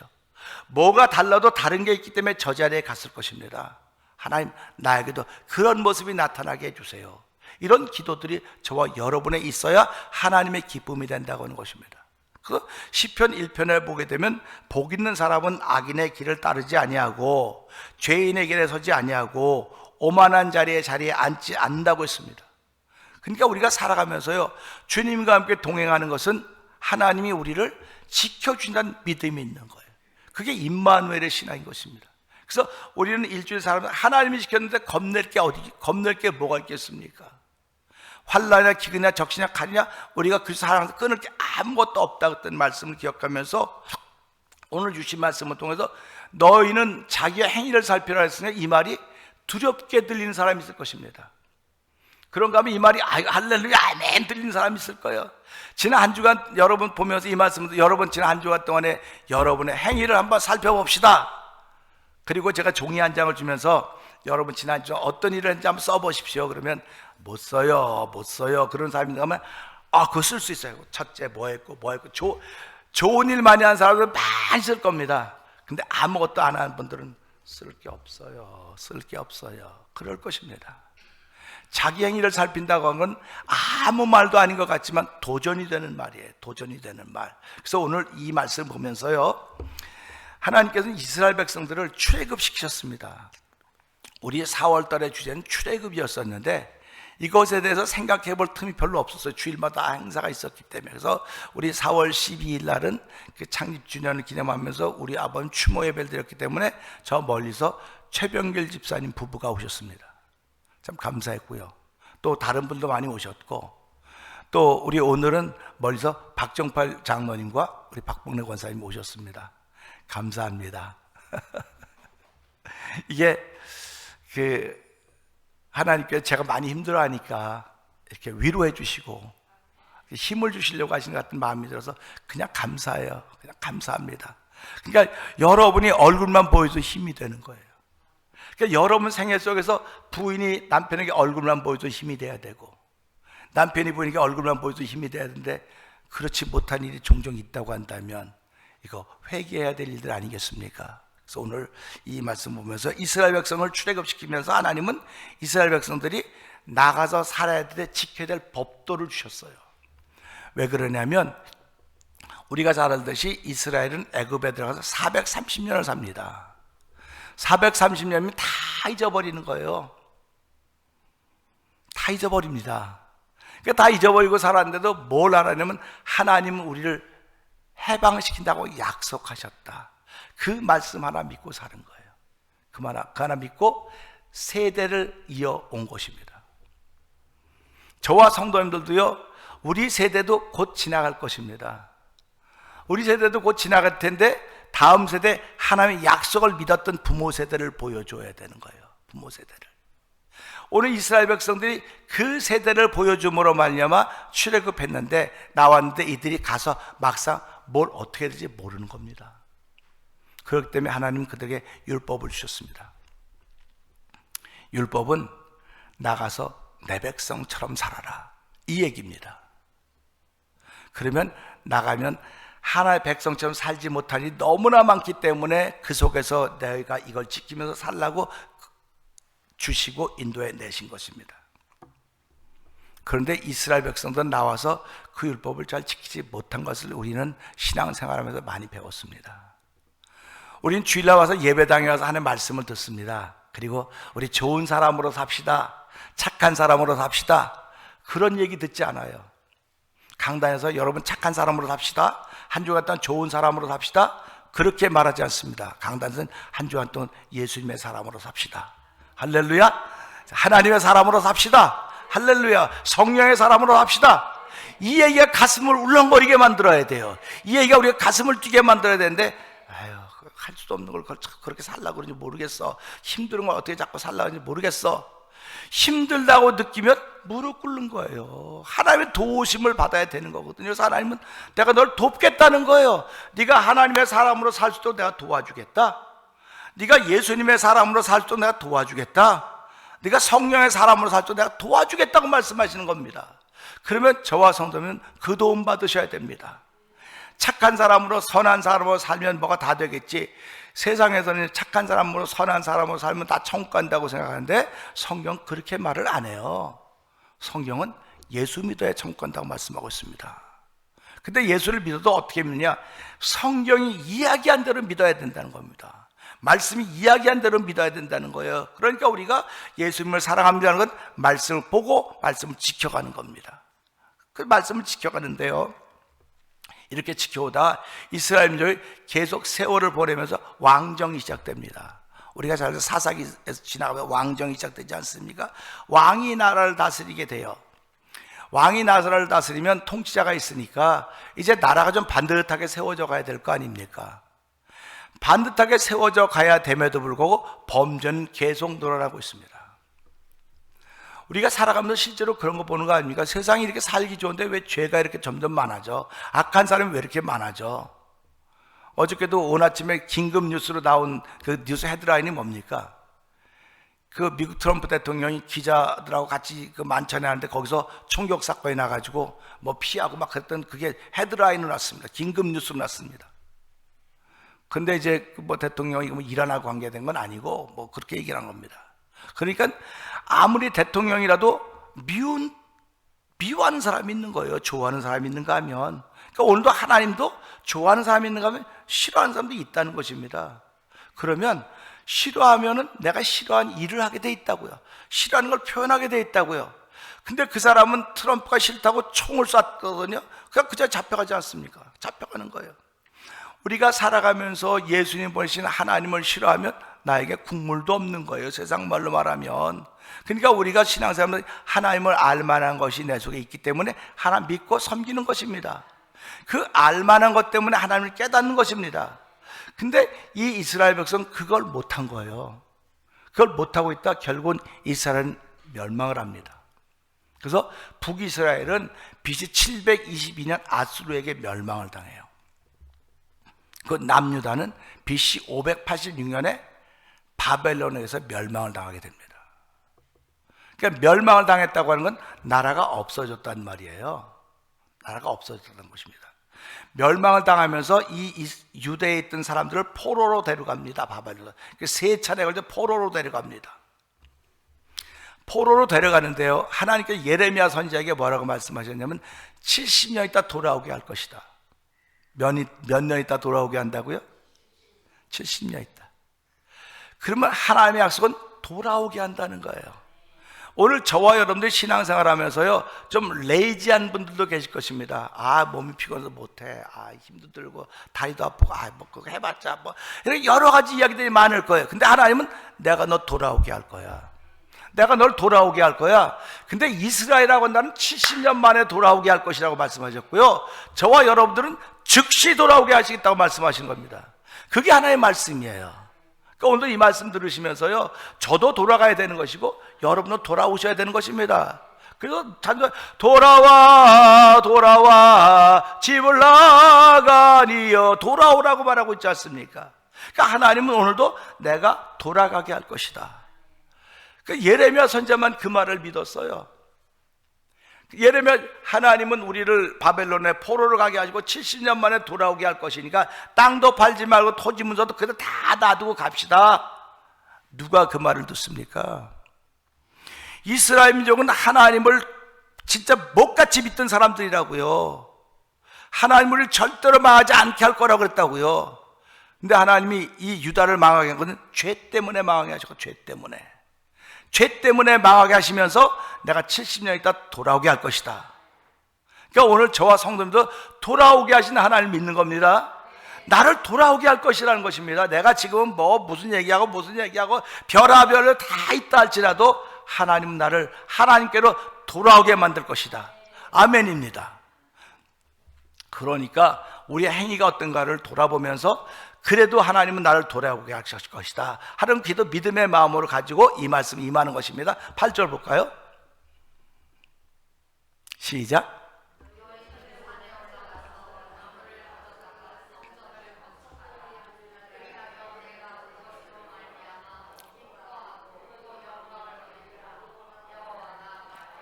뭐가 달라도 다른 게 있기 때문에 저 자리에 갔을 것입니다. 하나님, 나에게도 그런 모습이 나타나게 해주세요. 이런 기도들이 저와 여러분에 있어야 하나님의 기쁨이 된다고 하는 것입니다. 그래서 시편 1편에 보게 되면 복 있는 사람은 악인의 길을 따르지 아니하고 죄인의 길에 서지 아니하고 오만한 자리에 앉지 않는다고 했습니다. 그러니까 우리가 살아가면서요, 주님과 함께 동행하는 것은 하나님이 우리를 지켜준다는 믿음이 있는 거예요. 그게 임마누엘의 신앙인 것입니다. 그래서 우리는 일주일 살아가면서 하나님이 지켰는데 겁낼 게 뭐가 있겠습니까? 환난이나 기근이나 적신이나 칼이냐, 우리가 그 살아가면서 끊을 게 아무것도 없다 그랬던 말씀을 기억하면서 오늘 주신 말씀을 통해서 너희는 자기의 행위를 살피라 했으니 이 말이 두렵게 들리는 사람이 있을 것입니다. 그런가 하면 이 말이 할렐루야 아멘 들리는 사람이 있을 거예요. 지난 한 주간 여러분 보면서 이 말씀을 여러분 지난 한 주간 동안에 여러분의 행위를 한번 살펴봅시다. 그리고 제가 종이 한 장을 주면서 여러분 지난 주 어떤 일을 했는지 한번 써보십시오. 그러면 못 써요 그런 사람이 가면 그거 쓸 수 있어요. 첫째 뭐 했고 좋은 일 많이 한 사람들은 많이 쓸 겁니다. 근데 아무것도 안 하는 분들은 쓸 게 없어요. 그럴 것입니다. 자기 행위를 살핀다고 하는 건 아무 말도 아닌 것 같지만 도전이 되는 말이에요. 도전이 되는 말. 그래서 오늘 이 말씀을 보면서요, 하나님께서는 이스라엘 백성들을 출애굽시키셨습니다. 우리 4월 달의 주제는 출애굽이었었는데 이것에 대해서 생각해 볼 틈이 별로 없었어요. 주일마다 행사가 있었기 때문에. 그래서 우리 4월 12일 날은 그 창립 주년을 기념하면서 우리 아버님 추모 예배를 드렸기 때문에 저 멀리서 최병길 집사님 부부가 오셨습니다. 참 감사했고요. 또 다른 분도 많이 오셨고, 또 우리 오늘은 멀리서 박정팔 장로님과 우리 박봉래 권사님 오셨습니다. 감사합니다. 이게 하나님께서 제가 많이 힘들어하니까 이렇게 위로해 주시고 힘을 주시려고 하시는 것 같은 마음이 들어서 그냥 감사해요. 그냥 감사합니다. 그러니까 여러분이 얼굴만 보여도 힘이 되는 거예요. 그러니까 여러분 생애 속에서 부인이 남편에게 얼굴만 보여도 힘이 돼야 되고, 남편이 부인에게 얼굴만 보여도 힘이 돼야 되는데 그렇지 못한 일이 종종 있다고 한다면 이거 회개해야 될 일들 아니겠습니까? 그래서 오늘 이 말씀 보면서 이스라엘 백성을 출애굽시키면서 하나님은 이스라엘 백성들이 나가서 살아야 될, 지켜야 될 법도를 주셨어요. 왜 그러냐면 우리가 잘 알듯이 이스라엘은 애굽에 들어가서 430년을 삽니다. 430년이면 다 잊어버리는 거예요. 다 잊어버립니다. 그러니까 다 잊어버리고 살았는데도 뭘 알았냐면 하나님은 우리를 해방시킨다고 약속하셨다. 그 말씀 하나 믿고 사는 거예요. 그 하나 믿고 세대를 이어온 것입니다. 저와 성도님들도요, 우리 세대도 곧 지나갈 것입니다. 우리 세대도 곧 지나갈 텐데 다음 세대 하나님의 약속을 믿었던 부모 세대를 보여줘야 되는 거예요. 부모 세대를. 오늘 이스라엘 백성들이 그 세대를 보여줌으로 말미암아 출애굽했는데 나왔는데 이들이 가서 막상 뭘 어떻게 해야 될지 모르는 겁니다. 그렇기 때문에 하나님은 그들에게 율법을 주셨습니다. 율법은 나가서 내 백성처럼 살아라, 이 얘기입니다. 그러면 나가면 하나의 백성처럼 살지 못한 일이 너무나 많기 때문에 그 속에서 내가 이걸 지키면서 살라고 주시고 인도해 내신 것입니다. 그런데 이스라엘 백성들은 나와서 그 율법을 잘 지키지 못한 것을 우리는 신앙생활하면서 많이 배웠습니다. 우리는 주일날 와서 예배당에 와서 하는 말씀을 듣습니다. 그리고 우리 좋은 사람으로 삽시다, 착한 사람으로 삽시다, 그런 얘기 듣지 않아요. 강단에서 여러분 착한 사람으로 삽시다, 한 주간 동안 좋은 사람으로 삽시다, 그렇게 말하지 않습니다. 강단에서는 한 주간 동안 예수님의 사람으로 삽시다, 할렐루야, 하나님의 사람으로 삽시다, 할렐루야, 성령의 사람으로 삽시다. 이 얘기가 가슴을 울렁거리게 만들어야 돼요. 이 얘기가 우리가 가슴을 뛰게 만들어야 되는데 할 수도 없는 걸 그렇게 살라고 그러는지 모르겠어, 힘든 걸 어떻게 자꾸 살라고 하는지 모르겠어. 힘들다고 느끼면 무릎 꿇는 거예요. 하나님의 도우심을 받아야 되는 거거든요. 그래서 하나님은 내가 널 돕겠다는 거예요. 네가 하나님의 사람으로 살 수 있도록 내가 도와주겠다, 네가 예수님의 사람으로 살 수 있도록 내가 도와주겠다, 네가 성령의 사람으로 살 수 있도록 내가 도와주겠다고 말씀하시는 겁니다. 그러면 저와 성도는 그 도움 받으셔야 됩니다. 착한 사람으로 선한 사람으로 살면 뭐가 다 되겠지, 세상에서는 착한 사람으로 선한 사람으로 살면 다 천국 간다고 생각하는데 성경 그렇게 말을 안 해요. 성경은 예수 믿어야 천국 간다고 말씀하고 있습니다. 근데 예수를 믿어도 어떻게 믿느냐? 성경이 이야기한 대로 믿어야 된다는 겁니다. 말씀이 이야기한 대로 믿어야 된다는 거예요. 그러니까 우리가 예수님을 사랑합니다는 건 말씀을 보고 말씀을 지켜가는 겁니다. 그 말씀을 지켜가는데요, 이렇게 지켜오다 이스라엘 민족이 계속 세월을 보내면서 왕정이 시작됩니다. 우리가 잘 사사기에서 지나가면 왕정이 시작되지 않습니까? 왕이 나라를 다스리게 돼요. 왕이 나라를 다스리면 통치자가 있으니까 이제 나라가 좀 반듯하게 세워져 가야 될 거 아닙니까? 반듯하게 세워져 가야 됨에도 불구하고 범죄는 계속 늘어나고 있습니다. 우리가 살아가면서 실제로 그런 거 보는 거 아닙니까? 세상이 이렇게 살기 좋은데 왜 죄가 이렇게 점점 많아져? 악한 사람이 왜 이렇게 많아져? 어저께도 오늘 아침에 긴급 뉴스로 나온 그 뉴스 헤드라인이 뭡니까? 그 미국 트럼프 대통령이 기자들하고 같이 그 만찬에 하는데 거기서 총격 사건이 나가지고 뭐 피하고 막 그랬던 그게 헤드라인으로 났습니다. 긴급 뉴스로 났습니다. 근데 이제 뭐 대통령이 뭐 이란하고 관계된 건 아니고 뭐 그렇게 얘기를 한 겁니다. 그러니까 아무리 대통령이라도 미워하는 사람이 있는 거예요. 좋아하는 사람이 있는가 하면. 그러니까 오늘도 하나님도 좋아하는 사람이 있는가 하면 싫어하는 사람도 있다는 것입니다. 그러면 싫어하면은 내가 싫어한 일을 하게 돼 있다고요. 싫어하는 걸 표현하게 돼 있다고요. 근데 그 사람은 트럼프가 싫다고 총을 쐈거든요. 그냥 그저 잡혀가지 않습니까? 잡혀가는 거예요. 우리가 살아가면서 예수님 보내신 하나님을 싫어하면 나에게 국물도 없는 거예요. 세상 말로 말하면. 그러니까 우리가 신앙생활은 하나님을 알만한 것이 내 속에 있기 때문에 하나님 믿고 섬기는 것입니다. 그 알만한 것 때문에 하나님을 깨닫는 것입니다. 근데 이 이스라엘 백성은 그걸 못한 거예요. 그걸 못하고 있다 결국은 이스라엘은 멸망을 합니다. 그래서 북이스라엘은 BC 722년 아수르에게 멸망을 당해요. 그 남유다는 BC 586년에 바벨론에서 멸망을 당하게 됩니다. 그러니까 멸망을 당했다고 하는 건 나라가 없어졌단 말이에요. 나라가 없어졌다는 것입니다. 멸망을 당하면서 이 유대에 있던 사람들을 포로로 데려갑니다. 바벨론. 세 차례 걸쳐 포로로 데려갑니다. 포로로 데려가는데요, 하나님께서 예레미야 선지자에게 뭐라고 말씀하셨냐면 70년 있다 돌아오게 할 것이다. 몇 년 있다 돌아오게 한다고요? 70년 있다. 그러면 하나님의 약속은 돌아오게 한다는 거예요. 오늘 저와 여러분들 신앙생활 하면서요, 좀 레이지한 분들도 계실 것입니다. 아, 몸이 피곤해서 못해. 아, 힘도 들고 다리도 아프고, 아, 뭐 그거 해봤자 뭐 이렇게 여러 가지 이야기들이 많을 거예요. 근데 하나님은 내가 너 돌아오게 할 거야. 내가 널 돌아오게 할 거야. 근데 이스라엘하고 나는 70년 만에 돌아오게 할 것이라고 말씀하셨고요, 저와 여러분들은 즉시 돌아오게 하시겠다고 말씀하신 겁니다. 그게 하나의 말씀이에요. 그러니까 오늘도 이 말씀 들으시면서요, 저도 돌아가야 되는 것이고 여러분도 돌아오셔야 되는 것입니다. 그래서 돌아와 돌아와 집을 나가니여, 돌아오라고 말하고 있지 않습니까? 그러니까 하나님은 오늘도 내가 돌아가게 할 것이다. 그 예레미야 선지자만 그 말을 믿었어요. 예레미야, 하나님은 우리를 바벨론에 포로로 가게 하시고 70년 만에 돌아오게 할 것이니까 땅도 팔지 말고 토지 문서도 그대로 다 놔두고 갑시다. 누가 그 말을 듣습니까? 이스라엘 민족은 하나님을 진짜 못같이 믿던 사람들이라고요. 하나님을 절대로 망하지 않게 할 거라고 그랬다고요. 근데 하나님이 이 유다를 망하게 한 것은 죄 때문에 망하게 하셨고, 죄 때문에 망하게 하시면서 내가 70년 있다 돌아오게 할 것이다. 그러니까 오늘 저와 성도님도 돌아오게 하신 하나님을 믿는 겁니다. 나를 돌아오게 할 것이라는 것입니다. 내가 지금 뭐 무슨 얘기하고 별하별로 다 있다 할지라도 하나님은 나를 하나님께로 돌아오게 만들 것이다. 아멘입니다. 그러니까 우리의 행위가 어떤가를 돌아보면서 그래도 하나님은 나를 돌아오게 하실 것이다 하는 기도, 믿음의 마음으로 가지고 이 말씀 임하는 것입니다. 8절 볼까요? 시작.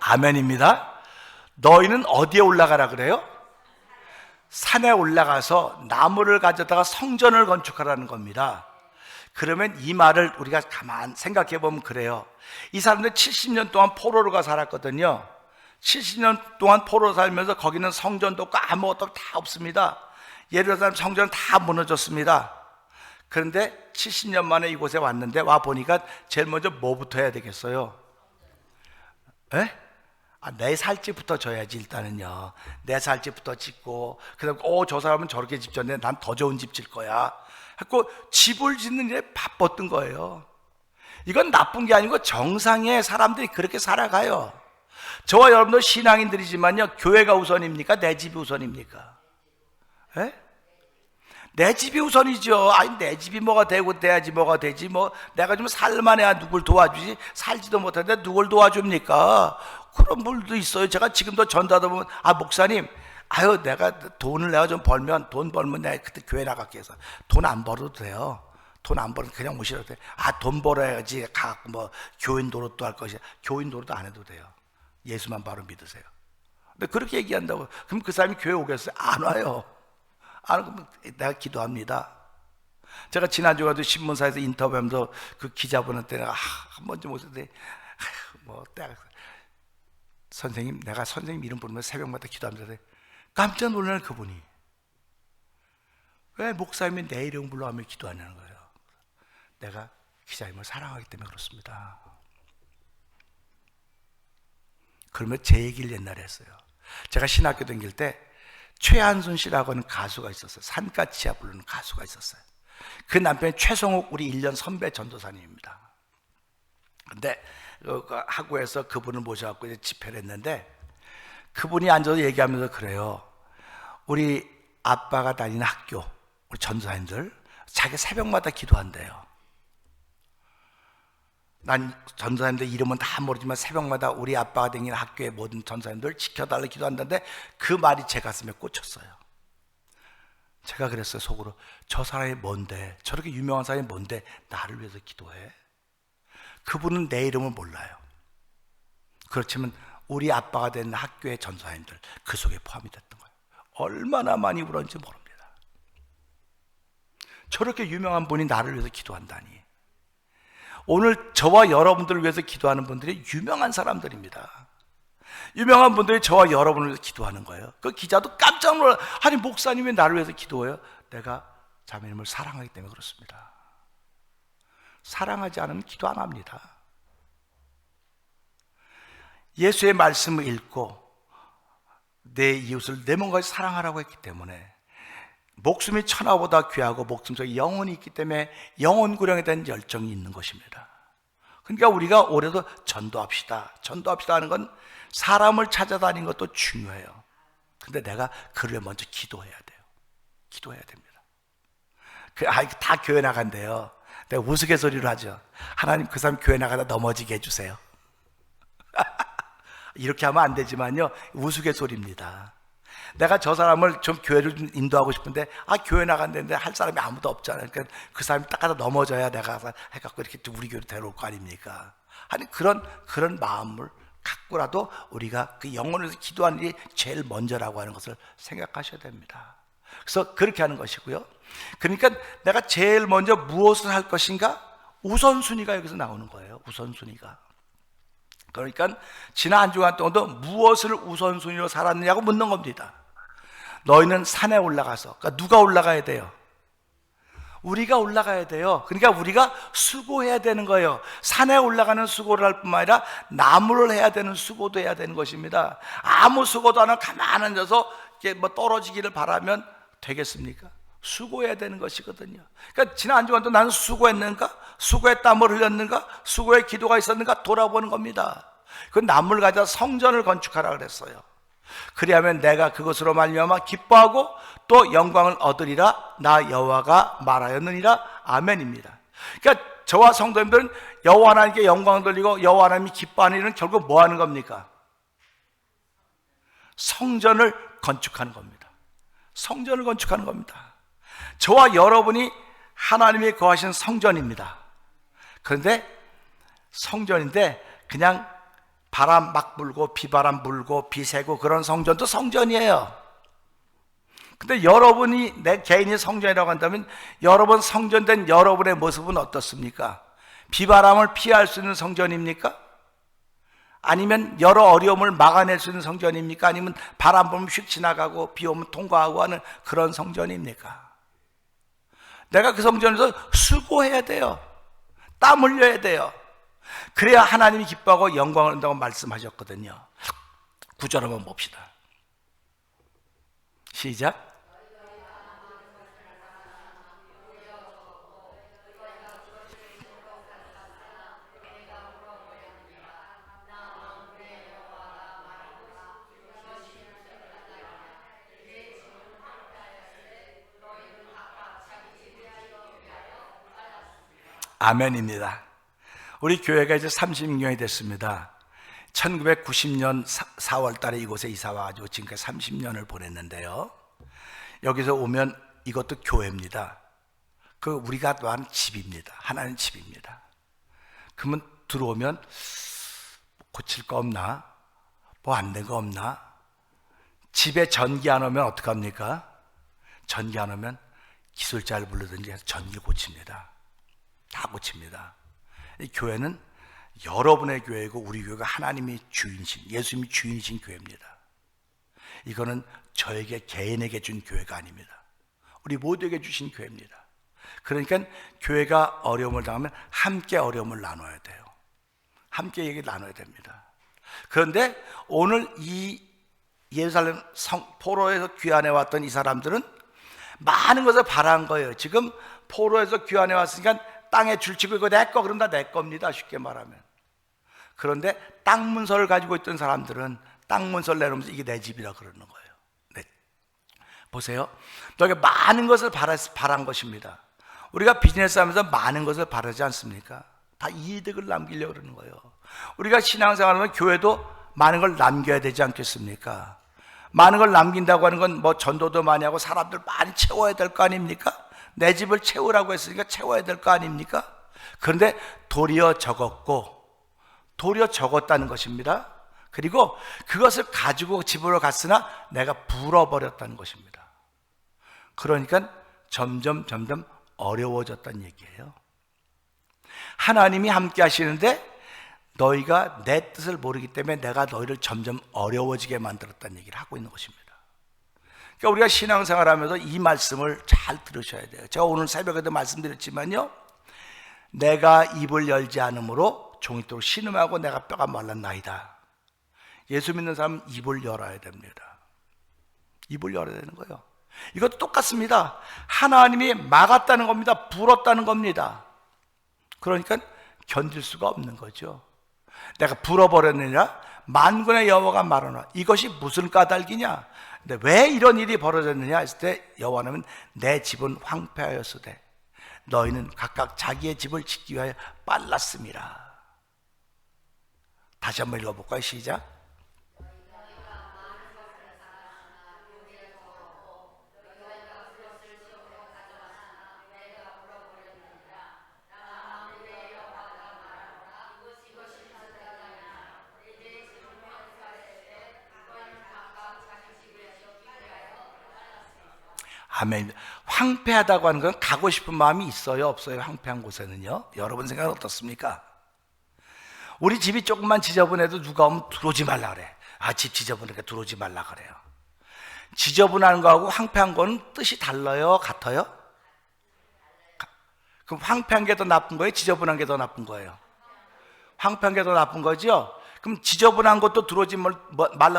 아멘입니다. 너희는 어디에 올라가라 그래요? 산에 올라가서 나무를 가져다가 성전을 건축하라는 겁니다. 그러면 이 말을 우리가 가만 생각해 보면 그래요. 이 사람들 70년 동안 포로로가 살았거든요. 70년 동안 포로 살면서 거기는 성전도 없고 아무것도 다 없습니다. 예루살렘 성전은 다 무너졌습니다. 그런데 70년 만에 이곳에 왔는데 와 보니까 제일 먼저 뭐부터 해야 되겠어요? 에? 내 살집부터 져야지. 일단은요 내 살집부터 짓고, 그다음 저 사람은 저렇게 집 졌네, 난 더 좋은 집 질 거야 했고 집을 짓는 일에 바빴던 거예요. 이건 나쁜 게 아니고 정상의 사람들이 그렇게 살아가요. 저와 여러분도 신앙인들이지만요, 교회가 우선입니까? 내 집이 우선입니까? 에? 내 집이 우선이죠. 아니 내 집이 뭐가 되고 돼야지 뭐가 되지. 뭐 내가 좀 살만해야 누굴 도와주지, 살지도 못하는데 누굴 도와줍니까? 그런 분도 있어요. 제가 지금도 전도하다 보면 목사님, 내가 좀 벌면, 돈 벌면 내가 그때 교회 나갈게 해서 돈 안 벌어도 돼요. 돈 안 벌면 그냥 오시라도 돼. 돈 벌어야지 가갖고 뭐 교인 노릇도 할 것이야. 교인 노릇도 안 해도 돼요. 예수만 바로 믿으세요. 근데 그렇게 얘기한다고 그럼 그 사람이 교회 오겠어요? 안 와요. 안 오면 내가 기도합니다. 제가 지난주에도 신문사에서 인터뷰하면서 그 기자분한테 내가 한 번 좀 오셨는데 선생님, 내가 선생님 이름 부르면 새벽마다 기도합니다. 깜짝 놀라는 그분이 왜 목사님이 내 이름 불러하며 기도하냐는 거예요. 내가 기자님을 사랑하기 때문에 그렇습니다. 그러면 제 얘기를 옛날에 했어요. 제가 신학교 다닐 때 최한순 씨라고 하는 가수가 있었어요. 산까치야 부르는 가수가 있었어요. 그 남편이 최성욱, 우리 1년 선배 전도사님입니다. 근데 학교에서 그분을 모셔갖고 이제 집회를 했는데 그분이 앉아서 얘기하면서 그래요. 우리 아빠가 다니는 학교, 우리 전도사님들 자기 새벽마다 기도한대요. 난 전도사님들 이름은 다 모르지만 새벽마다 우리 아빠가 다니는 학교의 모든 전도사님들 지켜달라 기도한다는데 그 말이 제 가슴에 꽂혔어요. 제가 그랬어요, 속으로. 저 사람이 뭔데, 저렇게 유명한 사람이 뭔데 나를 위해서 기도해? 그분은 내 이름을 몰라요. 그렇지만 우리 아빠가 된 학교의 전도사님들 그 속에 포함이 됐던 거예요. 얼마나 많이 울었는지 모릅니다. 저렇게 유명한 분이 나를 위해서 기도한다니. 오늘 저와 여러분들을 위해서 기도하는 분들이 유명한 사람들입니다. 유명한 분들이 저와 여러분을 위해서 기도하는 거예요. 그 기자도 깜짝 놀라. 아니 목사님이 왜 나를 위해서 기도해요? 내가 자매님을 사랑하기 때문에 그렇습니다. 사랑하지 않으면 기도 안 합니다. 예수의 말씀을 읽고 내 이웃을 내 몸과 같이 사랑하라고 했기 때문에, 목숨이 천하보다 귀하고 목숨 속에 영혼이 있기 때문에 영혼구령에 대한 열정이 있는 것입니다. 그러니까 우리가 올해도 전도합시다. 전도합시다 하는 건 사람을 찾아다니는 것도 중요해요. 근데 내가 그를 위해 먼저 기도해야 돼요. 기도해야 됩니다. 다 교회 나간대요. 내가 우스갯소리로 하죠. 하나님 그 사람 교회 나가다 넘어지게 해주세요. 이렇게 하면 안 되지만요, 우스갯소리입니다. 내가 저 사람을 좀 교회를 좀 인도하고 싶은데 교회 나간다는데 할 사람이 아무도 없잖아요. 그러니까 그 사람이 딱 가다 넘어져야 내가 해갖고 이렇게 우리 교회로 데려올 거 아닙니까? 아니 그런 마음을 갖고라도 우리가 그 영혼을 위해서 기도하는 일이 제일 먼저라고 하는 것을 생각하셔야 됩니다. 그래서 그렇게 하는 것이고요. 그러니까 내가 제일 먼저 무엇을 할 것인가? 우선순위가 여기서 나오는 거예요. 우선순위가. 그러니까 지난 한 주간 동안도 무엇을 우선순위로 살았느냐고 묻는 겁니다. 너희는 산에 올라가서, 그러니까 누가 올라가야 돼요? 우리가 올라가야 돼요. 그러니까 우리가 수고해야 되는 거예요. 산에 올라가는 수고를 할 뿐만 아니라 나무를 해야 되는 수고도 해야 되는 것입니다. 아무 수고도 안 하고 가만히 앉아서 이렇게 떨어지기를 바라면 되겠습니까? 수고해야 되는 것이거든요. 그러니까 지난 한 주간도 나는 수고했는가? 수고의 땀을 흘렸는가? 수고의 기도가 있었는가? 돌아보는 겁니다. 그 나무를 가져다 성전을 건축하라 그랬어요. 그리하면 내가 그것으로 말미암아 기뻐하고 또 영광을 얻으리라. 나 여호와가 말하였느니라. 아멘입니다. 그러니까 저와 성도님들은 여호와 하나님께 영광을 돌리고 여호와 하나님이 기뻐하는 일은 결국 뭐 하는 겁니까? 성전을 건축하는 겁니다. 성전을 건축하는 겁니다. 저와 여러분이 하나님이 거하신 성전입니다. 그런데 성전인데 그냥 바람 막 불고 비바람 불고 비 새고 그런 성전도 성전이에요. 근데 여러분이 내 개인이 성전이라고 한다면 여러분 성전된 여러분의 모습은 어떻습니까? 비바람을 피할 수 있는 성전입니까? 아니면 여러 어려움을 막아낼 수 있는 성전입니까? 아니면 바람 불면 휙 지나가고 비 오면 통과하고 하는 그런 성전입니까? 내가 그 성전에서 수고해야 돼요. 땀 흘려야 돼요. 그래야 하나님이 기뻐하고 영광을 얻는다고 말씀하셨거든요. 9절 한번 봅시다. 시작. 아멘입니다. 우리 교회가 이제 30년이 됐습니다. 1990년 4월 달에 이곳에 이사 와가지고 지금까지 30년을 보냈는데요. 여기서 오면 이것도 교회입니다. 그 우리가 또한 집입니다. 하나님 집입니다. 그러면 들어오면 고칠 거 없나? 뭐 안 된 거 없나? 집에 전기 안 오면 어떡합니까? 전기 안 오면 기술자를 부르든지 해서 전기를 고칩니다. 다 고칩니다. 이 교회는 여러분의 교회고 우리 교회가 하나님이 주인이신, 예수님이 주인이신 교회입니다. 이거는 저에게 개인에게 준 교회가 아닙니다. 우리 모두에게 주신 교회입니다. 그러니까 교회가 어려움을 당하면 함께 어려움을 나눠야 돼요. 함께 얘기를 나눠야 됩니다. 그런데 오늘 이 예루살렘 포로에서 귀환해 왔던 이 사람들은 많은 것을 바란 거예요. 지금 포로에서 귀환해 왔으니까 땅에 줄치고 이거 내 거, 그럼 다 내 겁니다. 쉽게 말하면. 그런데 땅 문서를 가지고 있던 사람들은 땅 문서를 내놓으면서 이게 내 집이라 그러는 거예요. 네. 보세요. 너에게 많은 것을 바란 것입니다. 우리가 비즈니스 하면서 많은 것을 바라지 않습니까? 다 이득을 남기려고 그러는 거예요. 우리가 신앙생활하면 교회도 많은 걸 남겨야 되지 않겠습니까? 많은 걸 남긴다고 하는 건 뭐 전도도 많이 하고 사람들 많이 채워야 될 거 아닙니까? 내 집을 채우라고 했으니까 채워야 될 거 아닙니까? 그런데 도리어 적었다는 것입니다. 그리고 그것을 가지고 집으로 갔으나 내가 불어버렸다는 것입니다. 그러니까 점점 어려워졌다는 얘기예요. 하나님이 함께 하시는데 너희가 내 뜻을 모르기 때문에 내가 너희를 점점 어려워지게 만들었다는 얘기를 하고 있는 것입니다. 그러니까 우리가 신앙생활하면서 이 말씀을 잘 들으셔야 돼요. 제가 오늘 새벽에도 말씀드렸지만요, 내가 입을 열지 않으므로 종이토록 신음하고 내가 뼈가 말랐나이다. 예수 믿는 사람은 입을 열어야 됩니다. 입을 열어야 되는 거예요. 이것도 똑같습니다. 하나님이 막았다는 겁니다. 불었다는 겁니다. 그러니까 견딜 수가 없는 거죠. 내가 불어버렸느니라 만군의 여호와가 말하노라. 이것이 무슨 까닭이냐? 근데 왜 이런 일이 벌어졌느냐 했을 때 여호와는 내 집은 황폐하였으되 너희는 각각 자기의 집을 짓기 위하여 빨랐음이라. 다시 한번 읽어볼까요? 시작. 아멘. 황폐하다고 하는 건 가고 싶은 마음이 있어요, 없어요? 황폐한 곳에는요. 여러분 생각은 어떻습니까? 우리 집이 조금만 지저분해도 누가 오면 들어오지 말라 그래. 아, 집 지저분하니까 들어오지 말라 그래요. 지저분한 거하고 황폐한 거는 뜻이 달라요, 같아요? 그럼 황폐한 게 더 나쁜 거예요? 지저분한 게 더 나쁜 거예요? 황폐한 게 더 나쁜 거죠? 그럼 지저분한 것도 들어오지 말라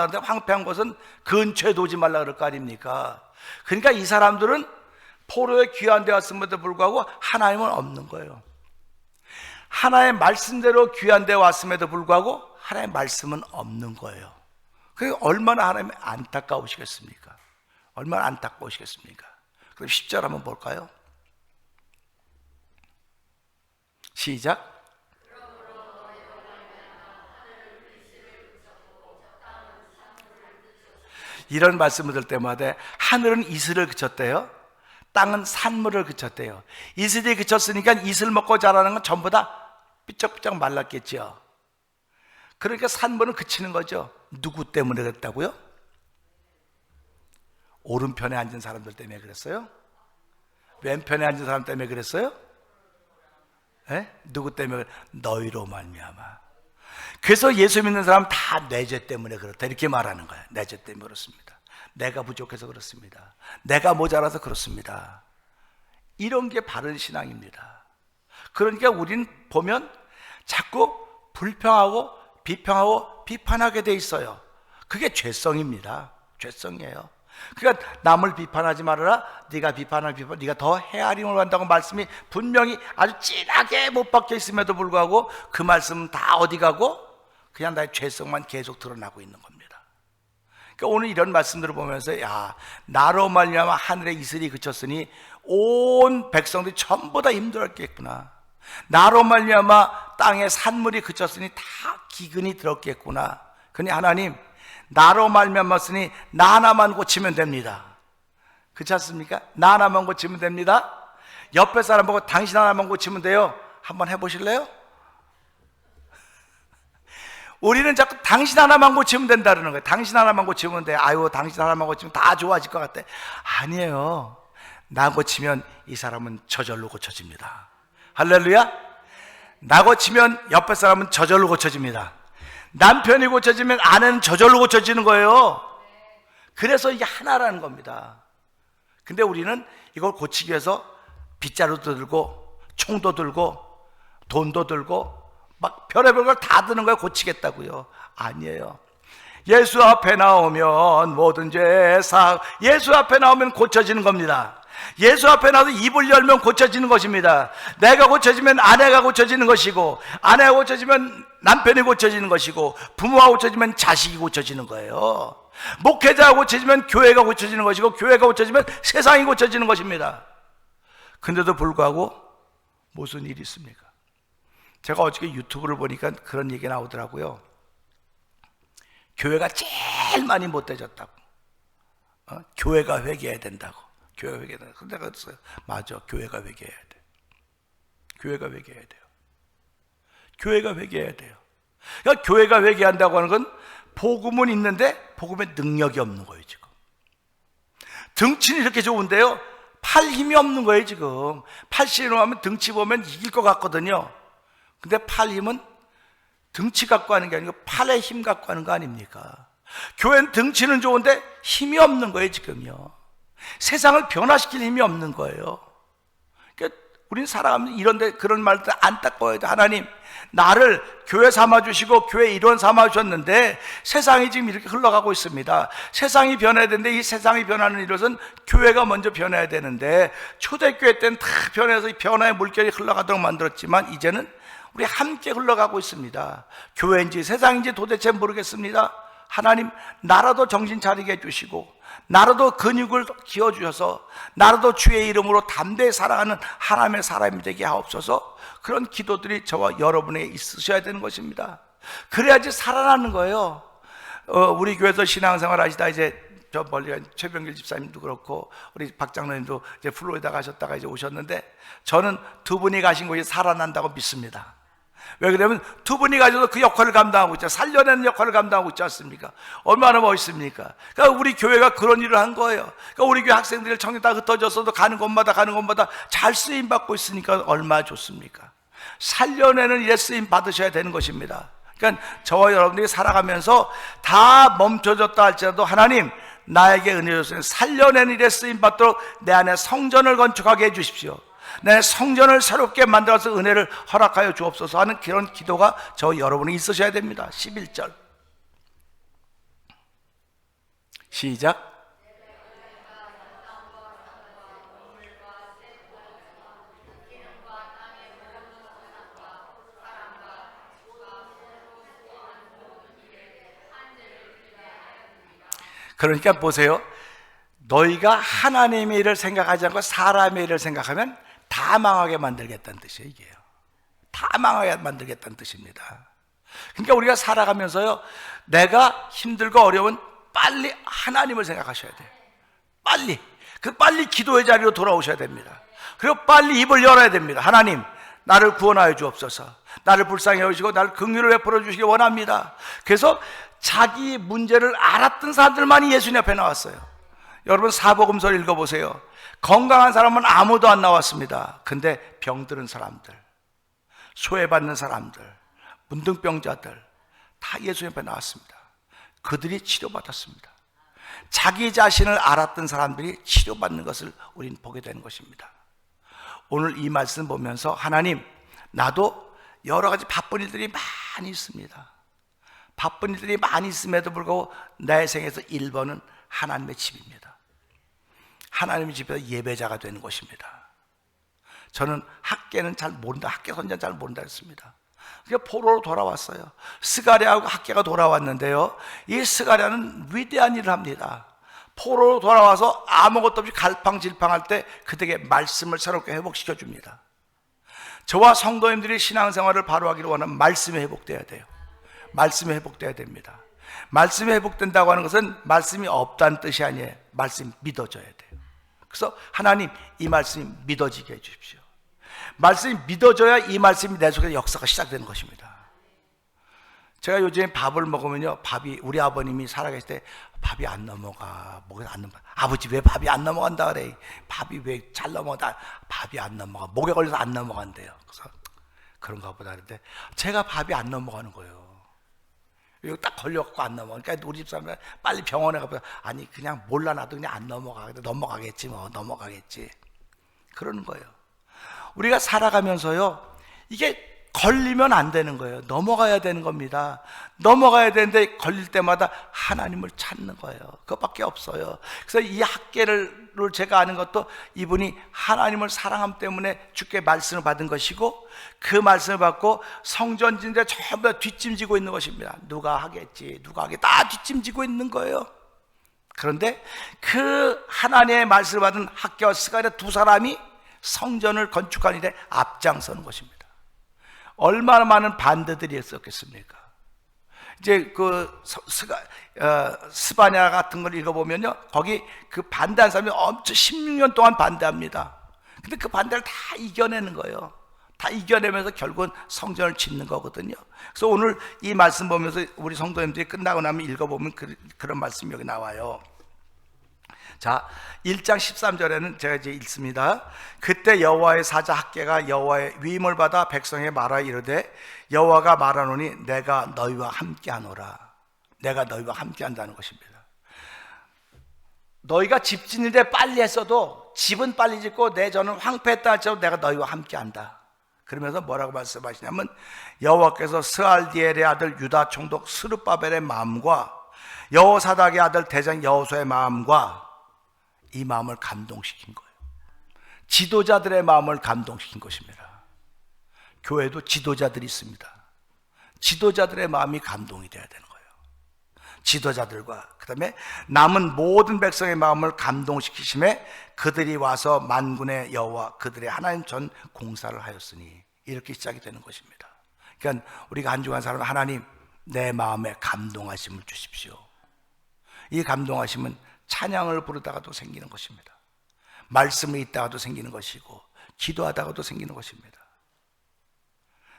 그러는데 황폐한 것은 근처에도 오지 말라 그럴 거 아닙니까? 그러니까 이 사람들은 포로에 귀환되어 왔음에도 불구하고 하나님은 없는 거예요. 하나의 말씀대로 귀환되어 왔음에도 불구하고 하나의 말씀은 없는 거예요. 그게 얼마나 하나님이 안타까우시겠습니까? 얼마나 안타까우시겠습니까? 그럼 10절 한번 볼까요? 시작. 이런 말씀을 들 때마다 하늘은 이슬을 그쳤대요. 땅은 산물을 그쳤대요. 이슬이 그쳤으니까 이슬 먹고 자라는 건 전부 다 삐쩍삐쩍 말랐겠죠. 그러니까 산물은 그치는 거죠. 누구 때문에 그랬다고요? 오른편에 앉은 사람들 때문에 그랬어요? 왼편에 앉은 사람 때문에 그랬어요? 에? 누구 때문에? 너희로 말미암아. 그래서 예수 믿는 사람 다 내 죄 때문에 그렇다 이렇게 말하는 거예요. 내 죄 때문에 그렇습니다. 내가 부족해서 그렇습니다. 내가 모자라서 그렇습니다. 이런 게 바른 신앙입니다. 그러니까 우리는 보면 자꾸 불평하고 비평하고 비판하게 돼 있어요. 그게 죄성입니다. 죄성이에요. 그러니까 남을 비판하지 말아라. 네가 비판할 비판, 네가 더 헤아림을 한다고 말씀이 분명히 아주 진하게 못 박혀 있음에도 불구하고 그 말씀은 다 어디 가고 그냥 나의 죄성만 계속 드러나고 있는 겁니다. 그러니까 오늘 이런 말씀들을 보면서 야, 나로 말미암아 하늘의 이슬이 그쳤으니 온 백성들이 전부 다 힘들었겠구나. 나로 말미암아 땅에 산물이 그쳤으니 다 기근이 들었겠구나. 그러니 하나님, 나로 말미암았으니 나 하나만 고치면 됩니다. 그렇지 않습니까? 나 하나만 고치면 됩니다. 옆에 사람 보고 당신 하나만 고치면 돼요. 한번 해보실래요? 우리는 자꾸 당신 하나만 고치면 된다는 거예요. 당신 하나만 고치면 돼. 아유, 당신 하나만 고치면 다 좋아질 것 같아. 아니에요. 나 고치면 이 사람은 저절로 고쳐집니다. 할렐루야. 나 고치면 옆에 사람은 저절로 고쳐집니다. 남편이 고쳐지면 아내는 저절로 고쳐지는 거예요. 그래서 이게 하나라는 겁니다. 근데 우리는 이걸 고치기 위해서 빗자루도 들고 총도 들고 돈도 들고 막 별의별 걸 다 드는 거예요. 고치겠다고요. 아니에요. 예수 앞에 나오면 모든 죄 사, 예수 앞에 나오면 고쳐지는 겁니다. 예수 앞에 나와서 입을 열면 고쳐지는 것입니다. 내가 고쳐지면 아내가 고쳐지는 것이고, 아내가 고쳐지면 남편이 고쳐지는 것이고, 부모가 고쳐지면 자식이 고쳐지는 거예요. 목회자가 고쳐지면 교회가 고쳐지는 것이고, 교회가 고쳐지면 세상이 고쳐지는 것입니다. 근데도 불구하고 무슨 일이 있습니까? 제가 어저께 유튜브를 보니까 그런 얘기 나오더라고요. 교회가 제일 많이 못돼졌다고. 교회가 회개해야 된다고. 교회가 회개해야 된다고. 근데 내가 그랬어요. 맞아, 교회가 회개해야 돼. 교회가 회개해야 돼요. 교회가 회개해야 돼요. 그러니까 교회가 회개한다고 하는 건 복음은 있는데 복음의 능력이 없는 거예요. 지금 등치는 이렇게 좋은데요, 팔 힘이 없는 거예요. 지금 팔 씨름하면 등치 보면 이길 것 같거든요. 근데 팔 힘은 등치 갖고 하는 게 아니고 팔의 힘 갖고 하는 거 아닙니까? 교회는 등치는 좋은데 힘이 없는 거예요. 지금요, 세상을 변화시킬 힘이 없는 거예요. 그러니까 우리는 살아가면서 이런데 그런 말들 안타까워야 돼. 하나님, 나를 교회 삼아주시고 교회 일원 삼아주셨는데 세상이 지금 이렇게 흘러가고 있습니다. 세상이 변해야 되는데 이 세상이 변하는 이것은 교회가 먼저 변해야 되는데, 초대교회 때는 다 변해서 변화의 물결이 흘러가도록 만들었지만 이제는 우리 함께 흘러가고 있습니다. 교회인지 세상인지 도대체 모르겠습니다. 하나님, 나라도 정신 차리게 해주시고, 나라도 근육을 기어주셔서 나라도 주의 이름으로 담대히 살아가는 하나님의 사람이 되게 하옵소서. 그런 기도들이 저와 여러분에게 있으셔야 되는 것입니다. 그래야지 살아나는 거예요. 우리 교회에서 신앙생활 하시다 이제 저 멀리 간 최병길 집사님도 그렇고 우리 박 장로님도 이제 플로리다 가셨다가 이제 오셨는데, 저는 두 분이 가신 곳이 살아난다고 믿습니다. 왜 그러냐면 두 분이 가셔서 그 역할을 감당하고 있죠. 살려내는 역할을 감당하고 있지 않습니까? 얼마나 멋있습니까? 그러니까 우리 교회가 그런 일을 한 거예요. 그러니까 우리 교회 학생들이 청년 다 흩어졌어도 가는 곳마다 잘 쓰임받고 있으니까 얼마나 좋습니까? 살려내는 일에 쓰임 받으셔야 되는 것입니다. 그러니까 저와 여러분들이 살아가면서 다 멈춰졌다 할지라도 하나님, 나에게 은혜 주시는 살려내는 일에 쓰임 받도록 내 안에 성전을 건축하게 해 주십시오. 내 성전을 새롭게 만들어서 은혜를 허락하여 주옵소서 하는 그런 기도가 저 여러분이 있으셔야 됩니다. 11절 시작. 그러니까 보세요. 너희가 하나님의 일을 생각하지 않고 사람의 일을 생각하면 다 망하게 만들겠다는 뜻이에요. 이게요, 다 망하게 만들겠다는 뜻입니다. 그러니까 우리가 살아가면서요, 내가 힘들고 어려운 빨리 하나님을 생각하셔야 돼요. 빨리 기도의 자리로 돌아오셔야 됩니다. 그리고 빨리 입을 열어야 됩니다. 하나님, 나를 구원하여 주옵소서. 나를 불쌍히 여기시고 나를 긍휼을 베풀어 주시기 원합니다. 그래서 자기 문제를 알았던 사람들만이 예수님 앞에 나왔어요. 여러분 사복음서를 읽어보세요. 건강한 사람은 아무도 안 나왔습니다. 근데 병들은 사람들, 소외받는 사람들, 문둥병자들, 다 예수님 앞에 나왔습니다. 그들이 치료받았습니다. 자기 자신을 알았던 사람들이 치료받는 것을 우리는 보게 되는 것입니다. 오늘 이 말씀 보면서 하나님, 나도 여러 가지 바쁜 일들이 많이 있습니다. 바쁜 일들이 많이 있음에도 불구하고 나의 생에서 1번은 하나님의 집입니다. 하나님의 집에서 예배자가 되는 것입니다. 저는 학계는 잘 모른다, 학계 선전 잘 모른다 했습니다. 그래서 포로로 돌아왔어요. 스가랴하고 학계가 돌아왔는데요, 이 스가랴는 위대한 일을 합니다. 포로로 돌아와서 아무것도 없이 갈팡질팡할 때 그들에게 말씀을 새롭게 회복시켜 줍니다. 저와 성도님들이 신앙생활을 바로 하기를 원하면 말씀이 회복돼야 돼요. 말씀이 회복돼야 됩니다. 말씀이 회복된다고 하는 것은 말씀이 없다는 뜻이 아니에요. 말씀이 믿어져야 돼요. 그래서 하나님, 이 말씀이 믿어지게 해주십시오. 말씀이 믿어져야 이 말씀이 내 속에 역사가 시작되는 것입니다. 제가 요즘에 밥을 먹으면요, 밥이, 우리 아버님이 살아계실 때 밥이 안 넘어가, 목에 안 넘어가. 아버지, 왜 밥이 안 넘어간다 그래? 밥이 왜 잘 넘어가? 밥이 안 넘어가. 목에 걸려서 안 넘어간대요. 그래서 그런가 보다 그랬는데, 제가 밥이 안 넘어가는 거예요. 여기 딱 걸려갖고 안 넘어가. 그러니까 우리 집 사람들 빨리 병원에 가보자. 아니, 그냥 몰라, 나도 그냥 안 넘어가. 넘어가겠지, 뭐, 넘어가겠지. 그러는 거예요. 우리가 살아가면서요, 이게 걸리면 안 되는 거예요. 넘어가야 되는 겁니다. 넘어가야 되는데 걸릴 때마다 하나님을 찾는 거예요. 그것밖에 없어요. 그래서 이 학계를 제가 아는 것도 이분이 하나님을 사랑함 때문에 주께 말씀을 받은 것이고, 그 말씀을 받고 성전진데 전부 다 뒷짐지고 있는 것입니다. 누가 하겠지, 누가 하겠지, 다 뒷짐지고 있는 거예요. 그런데 그 하나님의 말씀을 받은 학계와 스가랴 두 사람이 성전을 건축한 일에 앞장서는 것입니다. 얼마나 많은 반대들이 있었겠습니까? 이제 그 스바냐 같은 걸 읽어보면요, 거기 그 반대한 사람이 엄청 16년 동안 반대합니다. 근데 그 반대를 다 이겨내는 거예요. 다 이겨내면서 결국은 성전을 짓는 거거든요. 그래서 오늘 이 말씀 보면서 우리 성도님들이 끝나고 나면 읽어보면 그런 말씀이 여기 나와요. 자, 1장 13절에는 제가 이제 읽습니다. 그때 여호와의 사자 학계가 여호와의 위임을 받아 백성에게 말하여 이르되, 여호와가 말하노니 내가 너희와 함께하노라. 내가 너희와 함께한다는 것입니다. 너희가 집 짓는 데 빨리 했어도, 집은 빨리 짓고 내 전은 황폐했다 할지라도 내가 너희와 함께한다. 그러면서 뭐라고 말씀하시냐면, 여호와께서 스알디엘의 아들 유다 총독 스룹바벨의 마음과 여호사닥의 아들 대장 여호수아의 마음과 이 마음을 감동시킨 거예요. 지도자들의 마음을 감동시킨 것입니다. 교회도 지도자들이 있습니다. 지도자들의 마음이 감동이 돼야 되는 거예요. 지도자들과 그 다음에 남은 모든 백성의 마음을 감동시키심에 그들이 와서 만군의 여호와 그들의 하나님 전 공사를 하였으니, 이렇게 시작이 되는 것입니다. 그러니까 우리가 한 주간 살면 하나님, 내 마음에 감동하심을 주십시오. 이 감동하심은 찬양을 부르다가도 생기는 것입니다. 말씀을 읽다가도 생기는 것이고, 기도하다가도 생기는 것입니다.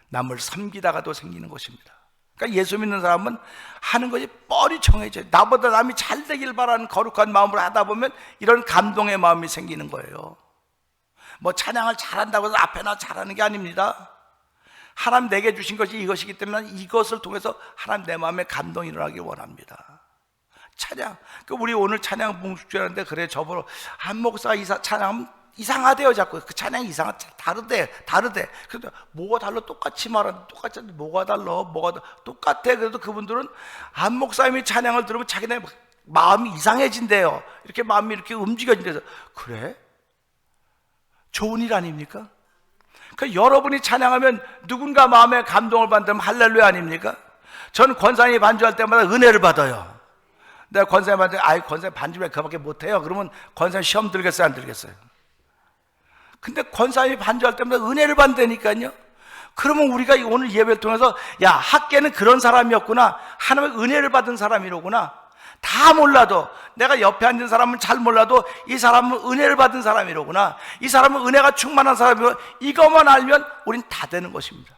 남을 섬기다가도 생기는 것입니다. 그러니까 예수 믿는 사람은 하는 것이 뻔히 정해져요. 나보다 남이 잘 되길 바라는 거룩한 마음으로 하다 보면 이런 감동의 마음이 생기는 거예요. 뭐 찬양을 잘한다고 해서 앞에 나 잘하는 게 아닙니다. 하나님 내게 주신 것이 이것이기 때문에 이것을 통해서 하나님 내 마음에 감동이 일어나길 원합니다. 찬양. 우리 오늘 찬양 봉축제하는데, 그래, 저보러 한 목사가 찬양 이상하대요. 자꾸 그 찬양이 다르대. 그래서 뭐가 달라? 똑같이 말하는데 똑같지 않는데 뭐가 달라? 똑같아. 그래도 그분들은 한 목사님이 찬양을 들으면 자기네 마음이 이상해진대요. 이렇게 마음이 이렇게 움직여진대요. 그래? 좋은 일 아닙니까? 그 여러분이 찬양하면 누군가 마음에 감동을 받으면 할렐루야 아닙니까? 저는 권사님이 반주할 때마다 은혜를 받아요. 내가 권사님한테, 권사님 반주 왜 그밖에 못해요? 그러면 권사님 시험 들겠어요, 안 들겠어요? 근데 권사님이 반주할 때마다 은혜를 받는다니까요. 그러면 우리가 오늘 예배를 통해서, 야, 학계는 그런 사람이었구나, 하나님의 은혜를 받은 사람이로구나, 다 몰라도, 내가 옆에 앉은 사람은 잘 몰라도 이 사람은 은혜를 받은 사람이로구나, 이 사람은 은혜가 충만한 사람이고, 이것만 알면 우린 다 되는 것입니다.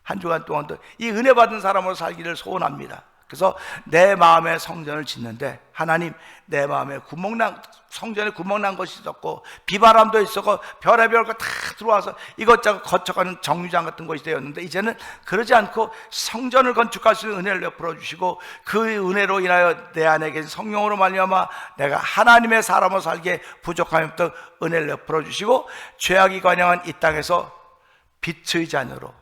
한 주간 동안도 이 은혜 받은 사람으로 살기를 소원합니다. 그래서 내 마음에 성전을 짓는데 하나님, 내 마음에 성전에 구멍난 것이 있었고 비바람도 있었고 별의별 거 다 들어와서 이것저것 거쳐가는 정류장 같은 것이 되었는데, 이제는 그러지 않고 성전을 건축할 수 있는 은혜를 베풀어 주시고, 그 은혜로 인하여 내 안에 계신 성령으로 말미암아 내가 하나님의 사람으로 살기에 부족함이 없도록 은혜를 베풀어 주시고, 죄악이 관영한 이 땅에서 빛의 자녀로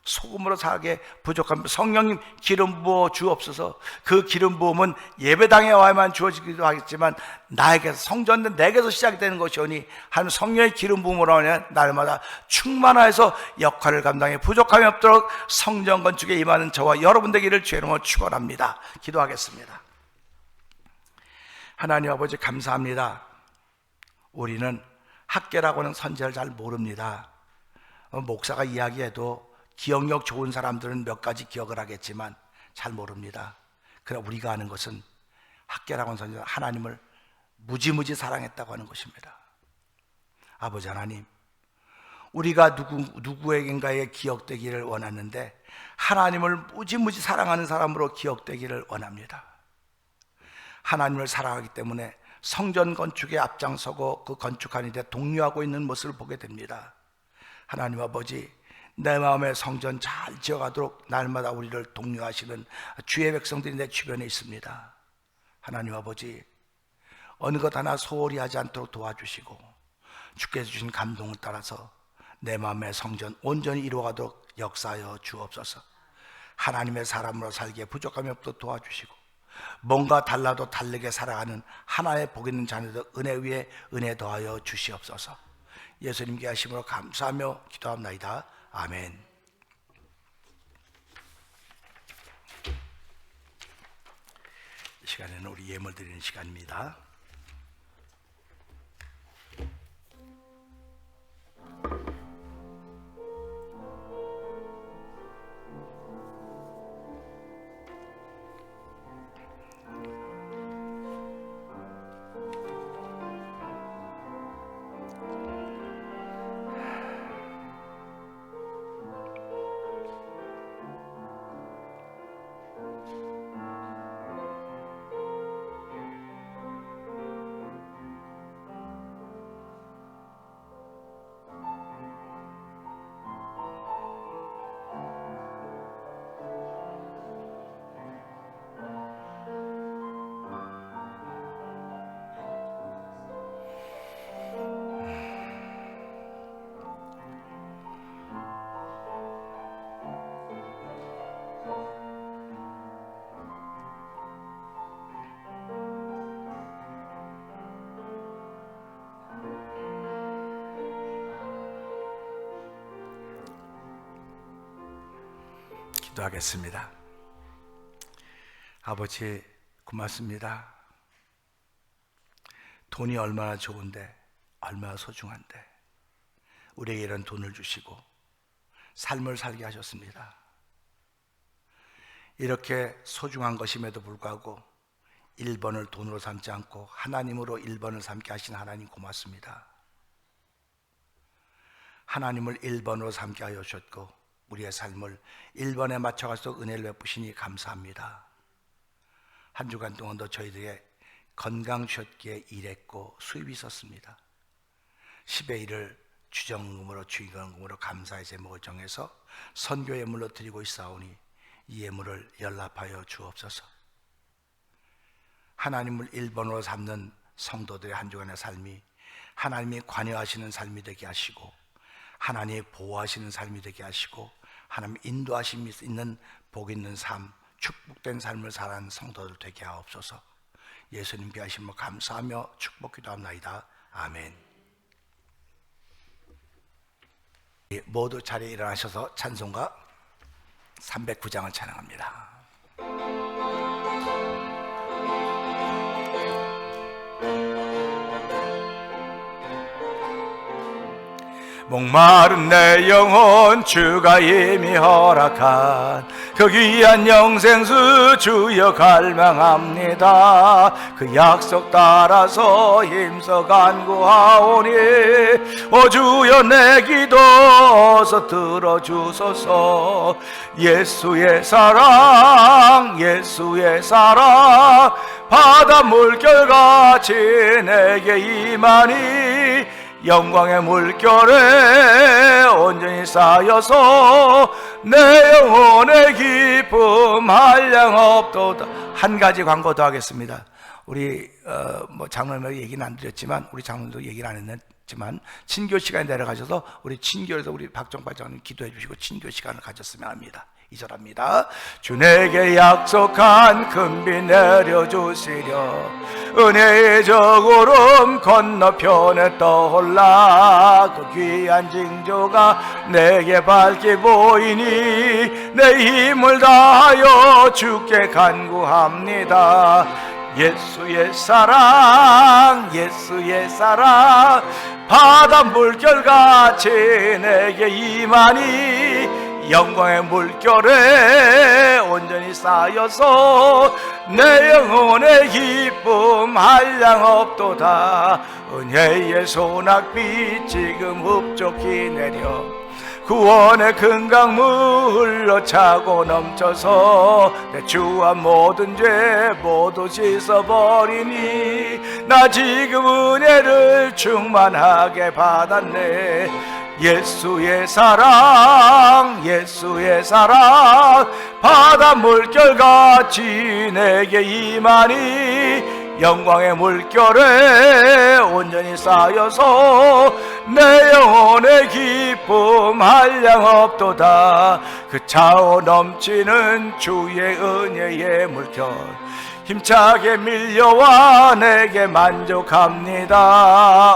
소금으로 살게 부족함, 성령님 기름 부어 주옵소서. 그 기름 부음은 예배당에 와야만 주어지기도 하겠지만 나에게서, 성전된 내게서 시작이 되는 것이오니 하나님 성령의 기름 부음으로 하면 날마다 충만하여서 역할을 감당해 부족함이 없도록 성전 건축에 임하는 저와 여러분 되기를 주의 이름으로 축원합니다. 기도하겠습니다. 하나님 아버지, 감사합니다. 우리는 학계라고 하는 선지자를 잘 모릅니다. 목사가 이야기해도 기억력 좋은 사람들은 몇 가지 기억을 하겠지만 잘 모릅니다. 그러나 우리가 아는 것은 학계라고 하는 선지자, 하나님을 무지무지 사랑했다고 하는 것입니다. 아버지 하나님, 우리가 누구에겐가에 기억되기를 원하는데 하나님을 무지무지 사랑하는 사람으로 기억되기를 원합니다. 하나님을 사랑하기 때문에 성전 건축에 앞장서고 그 건축하는 데 독려하고 있는 모습을 보게 됩니다. 하나님 아버지, 내 마음의 성전 잘 지어가도록 날마다 우리를 독려하시는 주의 백성들이 내 주변에 있습니다. 하나님 아버지, 어느 것 하나 소홀히 하지 않도록 도와주시고 주께서 주신 감동을 따라서 내 마음의 성전 온전히 이루어가도록 역사하여 주옵소서. 하나님의 사람으로 살기에 부족함이 없도록 도와주시고, 뭔가 달라도 다르게 살아가는 하나의 복 있는 자녀들 은혜 위에 은혜 더하여 주시옵소서. 예수님께 하심으로 감사하며 기도합나이다. 아멘. 이 시간에는 우리 예물 드리는 시간입니다. 기도하겠습니다. 아버지, 고맙습니다. 돈이 얼마나 좋은데, 얼마나 소중한데 우리에게 이런 돈을 주시고 삶을 살게 하셨습니다. 이렇게 소중한 것임에도 불구하고 1번을 돈으로 삼지 않고 하나님으로 1번을 삼게 하신 하나님 고맙습니다. 하나님을 1번으로 삼게 하여 주셨고 우리의 삶을 1번에 맞춰갈 수 은혜를 베푸시니 감사합니다. 한 주간 동안도 저희들에게 건강 주셨기에 일했고 수입이 있었습니다. 10의 1을 주정금으로 주의금으로 감사의 제목을 정해서 선교 예물로 드리고 있사오니 이 예물을 연락하여 주옵소서. 하나님을 1번으로 삼는 성도들의 한 주간의 삶이 하나님이 관여하시는 삶이 되게 하시고 하나님이 보호하시는 삶이 되게 하시고 하나님 인도하심이 있는 복 있는 삶, 축복된 삶을 살아가는 성도들 되게 하옵소서. 예수님 비하심을 감사하며 축복 기도합나이다. 아멘. 모두 자리에 일어나셔서 찬송가 309장을 찬양합니다. 목마른 내 영혼 주가 이미 허락한 그 귀한 영생수 주여 갈망합니다. 그 약속 따라서 힘써 간구하오니 오 주여 내 기도 어서 들어주소서. 예수의 사랑 예수의 사랑 바다 물결같이 내게 임하니 영광의 물결에 온전히 쌓여서 내 영혼의 기쁨 한량없도다. 한 가지 광고 더 하겠습니다. 우리 장로님에게 얘기는 안 드렸지만 우리 장로님도 얘기를 안 했지만 친교 시간에 내려가셔서 우리 친교에서 우리 박정발 장로님 기도해 주시고 친교 시간을 가졌으면 합니다. 2절합니다. 주 내게 약속한 금비 내려주시려 은혜의 저 구름 건너편에 떠올라 그 귀한 징조가 내게 밝게 보이니 내 힘을 다하여 주께 간구합니다. 예수의 사랑 예수의 사랑 바다 물결같이 내게 임하니 영광의 물결에 온전히 쌓여서 내 영혼의 기쁨 한량없도다. 은혜의 소낙비 지금 흡족히 내려 구원의 큰 강물 흘러차고 넘쳐서 내 주와 모든 죄 모두 씻어버리니 나 지금 은혜를 충만하게 받았네. 예수의 사랑 예수의 사랑 바다 물결같이 내게 임하니 영광의 물결에 온전히 쌓여서 내 영혼의 기쁨 한량없도다. 그 차오 넘치는 주의 은혜의 물결 힘차게 밀려와 내게 만족합니다.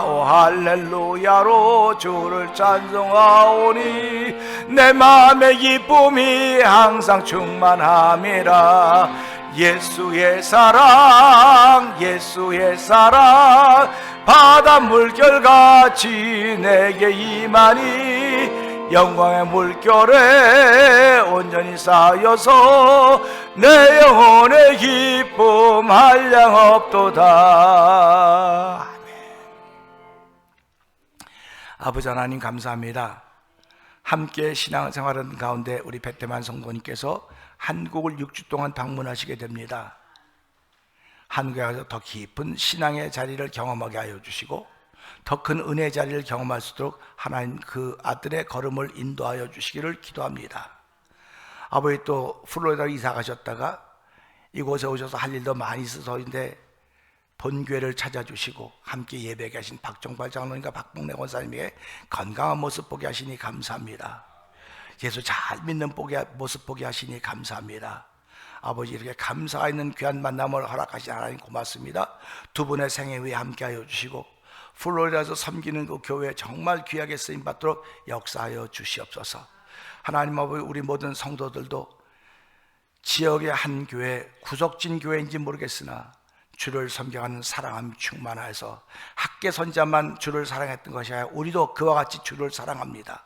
오 할렐루야로 주를 찬송하오니 내 마음의 기쁨이 항상 충만함이라. 예수의 사랑 예수의 사랑 바다 물결같이 내게 임하니 영광의 물결에 온전히 쌓여서 내 영혼의 기쁨 한량없도다. 아멘. 아버지 하나님 감사합니다. 함께 신앙생활하는 가운데 우리 베테만 성도님께서 한국을 6주 동안 방문하시게 됩니다. 한국에 가서 더 깊은 신앙의 자리를 경험하게 하여 주시고 더 큰 은혜의 자리를 경험할 수 있도록 하나님 그 아들의 걸음을 인도하여 주시기를 기도합니다. 아버지 또 플로리다로 이사 가셨다가 이곳에 오셔서 할 일도 많이 있어서인데 본교회를 찾아주시고 함께 예배하게 하신 박정발 장로님과 박봉래 권사님에게 건강한 모습 보게 하시니 감사합니다. 예수 잘 믿는 모습 보게 하시니 감사합니다. 아버지 이렇게 감사가 있는 귀한 만남을 허락하신 하나님 고맙습니다. 두 분의 생애 위에 함께하여 주시고 플로리다에서 섬기는 그 교회 정말 귀하게 쓰임받도록 역사하여 주시옵소서. 하나님 아버지 우리 모든 성도들도 지역의 한 교회 구속진 교회인지 모르겠으나 주를 섬겨하는 사랑함이 충만하여서 학계 선자만 주를 사랑했던 것이 아니라 우리도 그와 같이 주를 사랑합니다.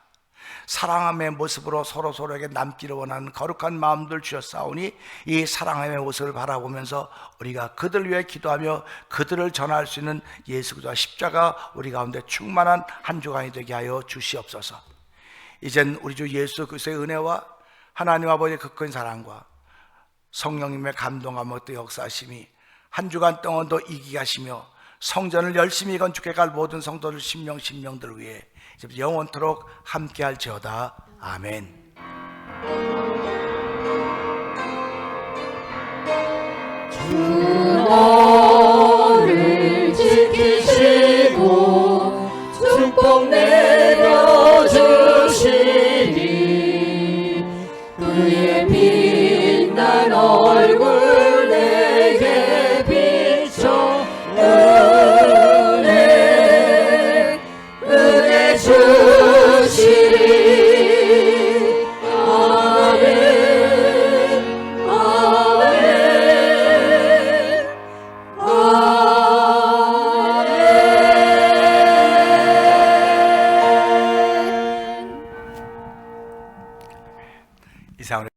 사랑함의 모습으로 서로에게 남기를 원하는 거룩한 마음들 주셨사오니 이 사랑함의 모습을 바라보면서 우리가 그들 위해 기도하며 그들을 전할 수 있는 예수 그리스도의 십자가 우리 가운데 충만한 한 주간이 되게 하여 주시옵소서. 이젠 우리 주 예수 그리스도의 은혜와 하나님 아버지의 극큰 사랑과 성령님의 감동함과 또 역사하심이 한 주간 동안도 이기게 하시며 성전을 열심히 건축해 갈 모든 성도들 심령들을 위해 영원토록 함께할지어다. 아멘. 주 너를 지키시고 축복 내려주시니 그의 빛난 얼굴 내게 비춰 은혜 주시리. 아멘 아멘 아멘. 향을